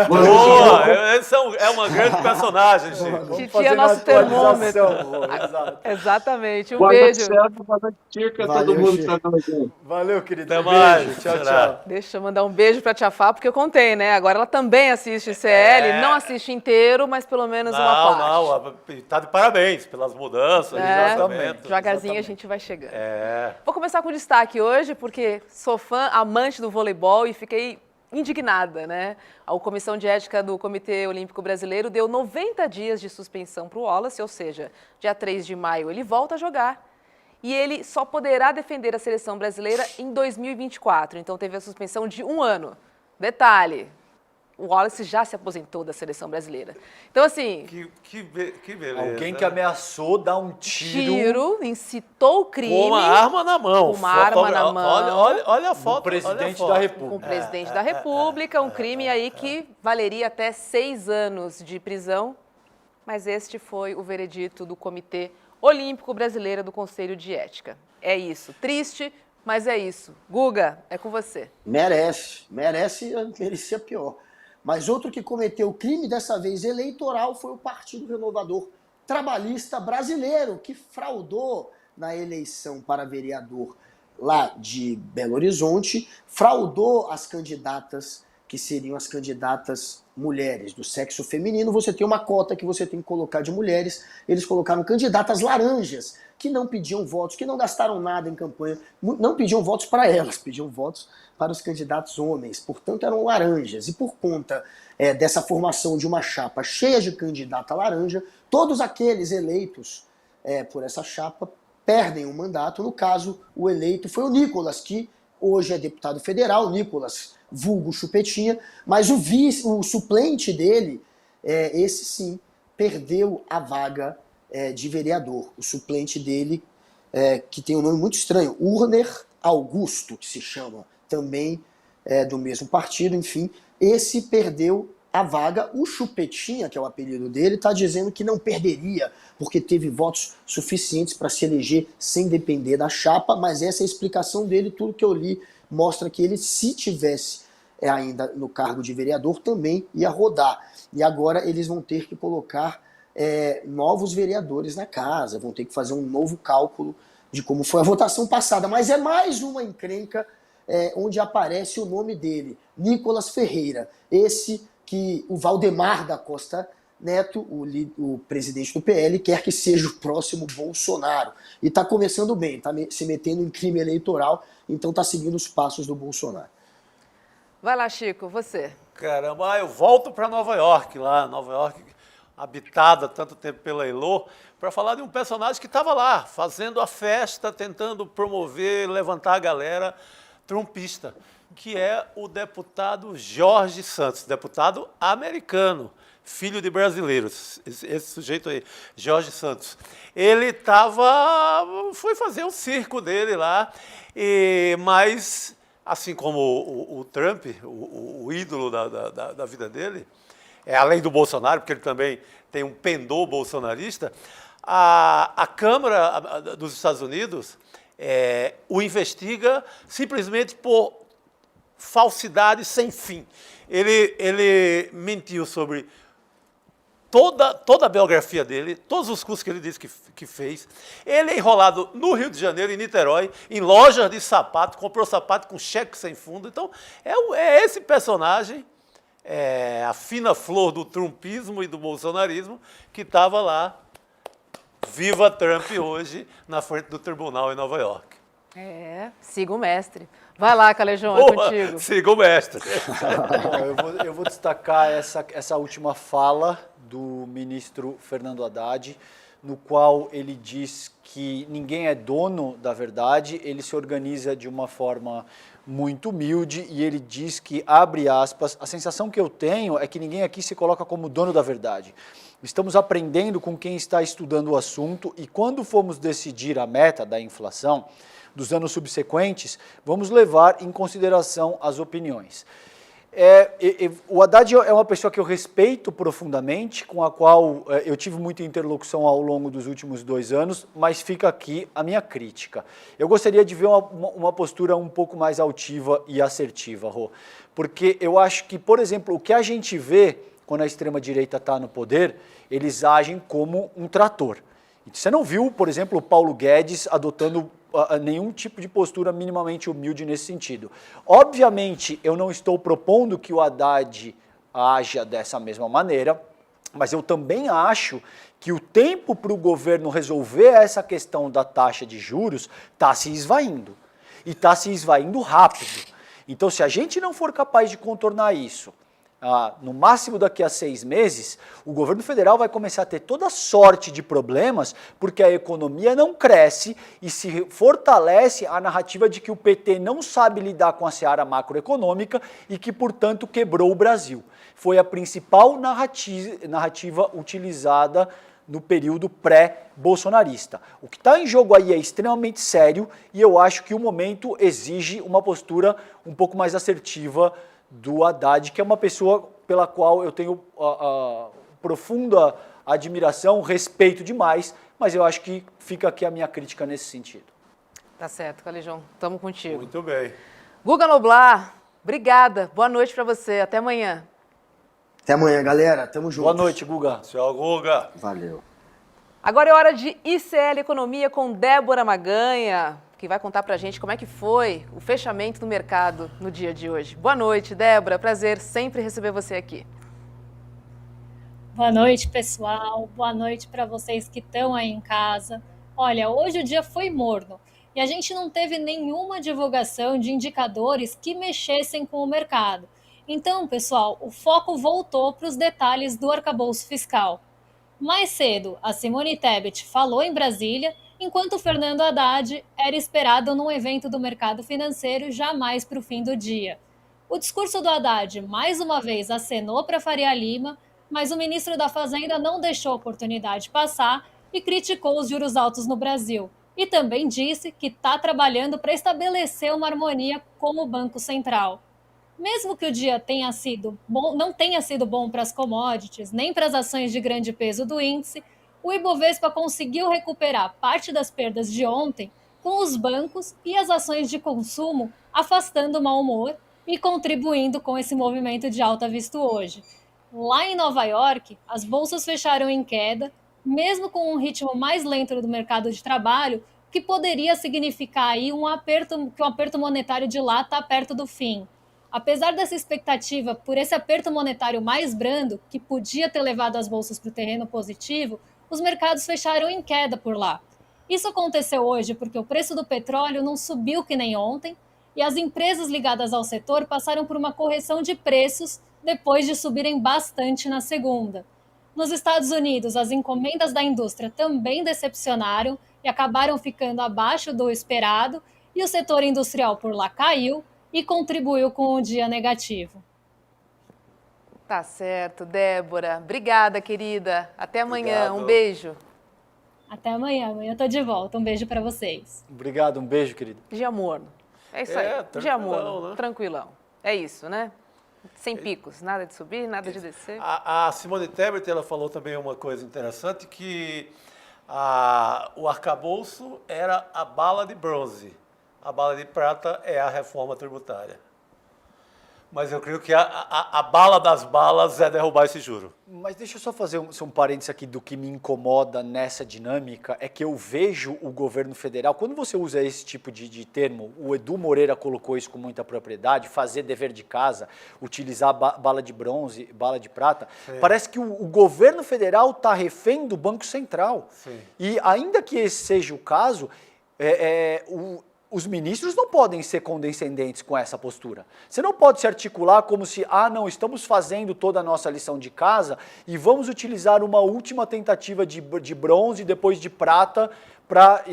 Boa Boa! noite. Esse é uma grande personagem, Chico. Vamos Titia fazer é uma nosso termômetro. atualização, Rô, exato. Exatamente. Um Boa noite, beijo. Sérgio. Boa noite, Tica. Valeu, Todo mundo que Chico. está dando. Valeu, querido. Até Um mais. beijo. Tchau, Será? tchau. Deixa eu mandar um beijo pra Tia Fá, porque eu contei, né? Agora ela também assiste CL, não assiste inteiro, mas pelo menos uma parte. Não, tá de parabéns pelas mudanças, Exatamente. Devagarzinho Exatamente. a gente vai chegando. É. Vou começar com destaque hoje, porque sou fã, amante do voleibol e fiquei indignada, né? A Comissão de Ética do Comitê Olímpico Brasileiro deu 90 dias de suspensão para o Wallace, ou seja, dia 3 de maio ele volta a jogar. E ele só poderá defender a seleção brasileira em 2024. Então teve a suspensão de 1 ano. Detalhe, o Wallace já se aposentou da seleção brasileira. Então, assim, Que beleza. Alguém que ameaçou dar um tiro incitou o crime. com uma arma na mão. Com uma arma na mão. Olha a foto. do presidente olha a da foto. Com o República. presidente da República, um crime aí que valeria até 6 anos de prisão, mas este foi o veredito do Comitê Olímpico Brasileiro do Conselho de Ética. É isso, triste, mas é isso. Guga, é com você. Merecia pior. Mas outro que cometeu crime, dessa vez eleitoral, foi o Partido Renovador Trabalhista Brasileiro, que fraudou na eleição para vereador lá de Belo Horizonte, fraudou as candidatas, que seriam as candidatas mulheres do sexo feminino. Você tem uma cota que você tem que colocar de mulheres, eles colocaram candidatas laranjas, que não pediam votos, que não gastaram nada em campanha, não pediam votos para elas, pediam votos para os candidatos homens, portanto eram laranjas. E por conta dessa formação de uma chapa cheia de candidata laranja, todos aqueles eleitos por essa chapa perdem o mandato. No caso, o eleito foi o Nicolas, que hoje é deputado federal, Nicolas vulgo Chupetinha, mas o suplente dele, esse sim, perdeu a vaga de vereador. O suplente dele, que tem um nome muito estranho, Urner Augusto, que se chama, também do mesmo partido, enfim, esse perdeu a vaga. O Chupetinha, que é o apelido dele, está dizendo que não perderia, porque teve votos suficientes para se eleger sem depender da chapa, mas essa é a explicação dele. Tudo que eu li mostra que ele, se tivesse ainda no cargo de vereador, também ia rodar. E agora eles vão ter que colocar novos vereadores na casa, vão ter que fazer um novo cálculo de como foi a votação passada. Mas é mais uma encrenca onde aparece o nome dele, Nicolas Ferreira, esse que o Valdemar da Costa Neto, o presidente do PL, quer que seja o próximo Bolsonaro. E está começando bem, está se metendo em crime eleitoral, então está seguindo os passos do Bolsonaro. Vai lá, Chico, você. Caramba, eu volto para Nova York, habitada tanto tempo pela Elô, para falar de um personagem que estava lá, fazendo a festa, tentando promover, levantar a galera trumpista, que é o deputado Jorge Santos, deputado americano, filho de brasileiros, esse sujeito aí, Jorge Santos. Ele foi fazer o circo dele lá, mas, assim como o Trump, o ídolo da vida dele, além do Bolsonaro, porque ele também tem um pendor bolsonarista, a Câmara dos Estados Unidos o investiga simplesmente por falsidade sem fim. Ele mentiu sobre toda a biografia dele, todos os cursos que ele disse que fez. Ele é enrolado no Rio de Janeiro, em Niterói, em lojas de sapato, comprou sapato com cheque sem fundo. Então, é esse personagem, a fina flor do trumpismo e do bolsonarismo, que estava lá, viva Trump hoje, na frente do tribunal em Nova York. Siga o mestre. Vai lá, Calejão, é contigo. Siga o mestre. Bom, eu vou destacar essa última fala do ministro Fernando Haddad, no qual ele diz que ninguém é dono da verdade, ele se organiza de uma forma muito humilde e ele diz que, abre aspas, a sensação que eu tenho é que ninguém aqui se coloca como dono da verdade. Estamos aprendendo com quem está estudando o assunto e quando formos decidir a meta da inflação dos anos subsequentes, vamos levar em consideração as opiniões. O Haddad é uma pessoa que eu respeito profundamente, com a qual eu tive muita interlocução ao longo dos últimos 2 anos, mas fica aqui a minha crítica. Eu gostaria de ver uma postura um pouco mais altiva e assertiva, Rô, porque eu acho que, por exemplo, o que a gente vê quando a extrema-direita está no poder, eles agem como um trator. Você não viu, por exemplo, o Paulo Guedes adotando nenhum tipo de postura minimamente humilde nesse sentido. Obviamente, eu não estou propondo que o Haddad haja dessa mesma maneira, mas eu também acho que o tempo para o governo resolver essa questão da taxa de juros está se esvaindo. E está se esvaindo rápido. Então, se a gente não for capaz de contornar isso, no máximo daqui a 6 meses, o governo federal vai começar a ter toda sorte de problemas, porque a economia não cresce e se fortalece a narrativa de que o PT não sabe lidar com a seara macroeconômica e que, portanto, quebrou o Brasil. Foi a principal narrativa utilizada no período pré-bolsonarista. O que está em jogo aí é extremamente sério e eu acho que o momento exige uma postura um pouco mais assertiva do Haddad, que é uma pessoa pela qual eu tenho profunda admiração, respeito demais, mas eu acho que fica aqui a minha crítica nesse sentido. Tá certo, Calejão, estamos contigo. Muito bem. Guga Noblar, obrigada, boa noite para você, até amanhã. Até amanhã, galera. Tamo junto. Boa noite, Guga. Tchau, Guga. Valeu. Agora é hora de ICL Economia com Débora Maganha, que vai contar pra gente como é que foi o fechamento do mercado no dia de hoje. Boa noite, Débora. Prazer sempre receber você aqui. Boa noite, pessoal. Boa noite para vocês que estão aí em casa. Olha, hoje o dia foi morno e a gente não teve nenhuma divulgação de indicadores que mexessem com o mercado. Então, pessoal, o foco voltou para os detalhes do arcabouço fiscal. Mais cedo, a Simone Tebet falou em Brasília, enquanto o Fernando Haddad era esperado num evento do mercado financeiro já mais para o fim do dia. O discurso do Haddad, mais uma vez, acenou para Faria Lima, mas o ministro da Fazenda não deixou a oportunidade passar e criticou os juros altos no Brasil. E também disse que está trabalhando para estabelecer uma harmonia com o Banco Central. Mesmo que o dia tenha sido bom, não tenha sido bom para as commodities, nem para as ações de grande peso do índice, o Ibovespa conseguiu recuperar parte das perdas de ontem com os bancos e as ações de consumo afastando o mau humor e contribuindo com esse movimento de alta visto hoje. Lá em Nova York, as bolsas fecharam em queda, mesmo com um ritmo mais lento do mercado de trabalho, que poderia significar aí que o aperto monetário de lá está perto do fim. Apesar dessa expectativa por esse aperto monetário mais brando, que podia ter levado as bolsas para o terreno positivo, os mercados fecharam em queda por lá. Isso aconteceu hoje porque o preço do petróleo não subiu que nem ontem e as empresas ligadas ao setor passaram por uma correção de preços depois de subirem bastante na segunda. Nos Estados Unidos, as encomendas da indústria também decepcionaram e acabaram ficando abaixo do esperado e o setor industrial por lá caiu e contribuiu com o dia negativo. Tá certo, Débora. Obrigada, querida. Até amanhã. Obrigado. Um beijo. Até amanhã. Amanhã eu tô de volta. Um beijo para vocês. Obrigado, um beijo, querido. Dia morno. É isso aí. Dia tranquilão, morno. né? Tranquilão. É isso, né? Sem picos. Nada de subir, nada de descer. A Simone Tebet, ela falou também uma coisa interessante, que o arcabouço era a bala de bronze. A bala de prata é a reforma tributária. Mas eu creio que a bala das balas é derrubar esse juro. Mas deixa eu só fazer um parênteses aqui do que me incomoda nessa dinâmica, é que eu vejo o governo federal, quando você usa esse tipo de termo, o Edu Moreira colocou isso com muita propriedade, fazer dever de casa, utilizar bala de bronze, bala de prata, parece que o governo federal está refém do Banco Central. Sim. E ainda que esse seja o caso, os ministros não podem ser condescendentes com essa postura. Você não pode se articular como se, não, estamos fazendo toda a nossa lição de casa e vamos utilizar uma última tentativa de bronze e depois de prata para...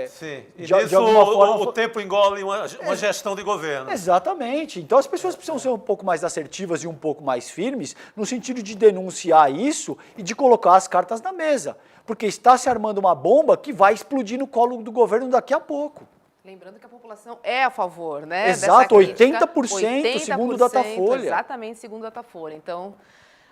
Sim, e de alguma forma... o tempo engole uma gestão de governo. Exatamente. Então as pessoas precisam ser um pouco mais assertivas e um pouco mais firmes no sentido de denunciar isso e de colocar as cartas na mesa. Porque está se armando uma bomba que vai explodir no colo do governo daqui a pouco. Lembrando que a população é a favor, né? Exato, dessa crítica. 80%, segundo o Datafolha. Exatamente, segundo o Datafolha. Então,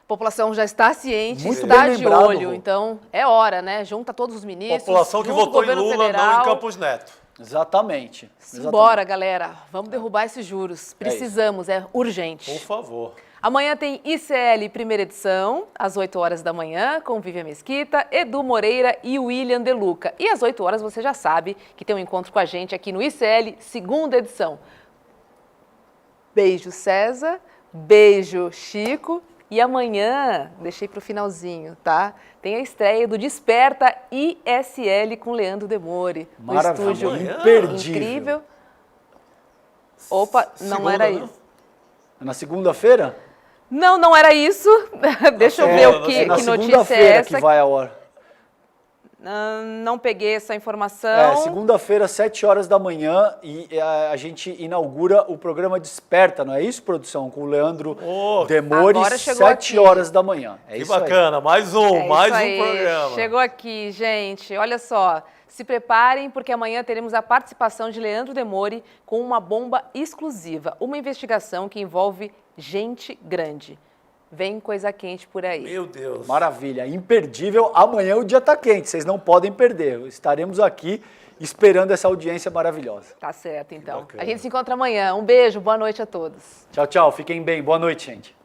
a população já está ciente, Muito está bem de lembrado, olho. Rô. Então, é hora, né? Junta todos os ministros. População que junta o votou em governo Lula, federal. não em Campos Neto. Exatamente. Bora, galera. Vamos derrubar esses juros. Precisamos, é urgente. Por favor. Amanhã tem ICL primeira edição, às 8 horas da manhã, com Vivian Mesquita, Edu Moreira e William De Luca. E às 8 horas você já sabe que tem um encontro com a gente aqui no ICL, segunda edição. Beijo, César. Beijo, Chico. E amanhã, deixei para o finalzinho, tá? Tem a estreia do Desperta ISL com Leandro Demore. No Maravilha, estúdio imperdível. incrível. Opa, não Segunda, era não? isso. Na segunda-feira? Não, não era isso. Deixa eu ver o que na notícia é segunda-feira essa. que vai ao ar. Não peguei essa informação. Segunda-feira, 7 horas da manhã, e a gente inaugura o programa Desperta, não é isso, produção? Com o Leandro Demore, agora chegou 7 aqui. horas da manhã. É Que isso aí. bacana, mais um programa. Chegou aqui, gente. Olha só, se preparem porque amanhã teremos a participação de Leandro Demore com uma bomba exclusiva, uma investigação que envolve gente grande. Vem coisa quente por aí. Meu Deus. Maravilha, imperdível. Amanhã o dia tá quente, vocês não podem perder. Estaremos aqui esperando essa audiência maravilhosa. Tá certo, então. bacana. A gente se encontra amanhã. Um beijo, boa noite a todos. Tchau, tchau. Fiquem bem. Boa noite, gente.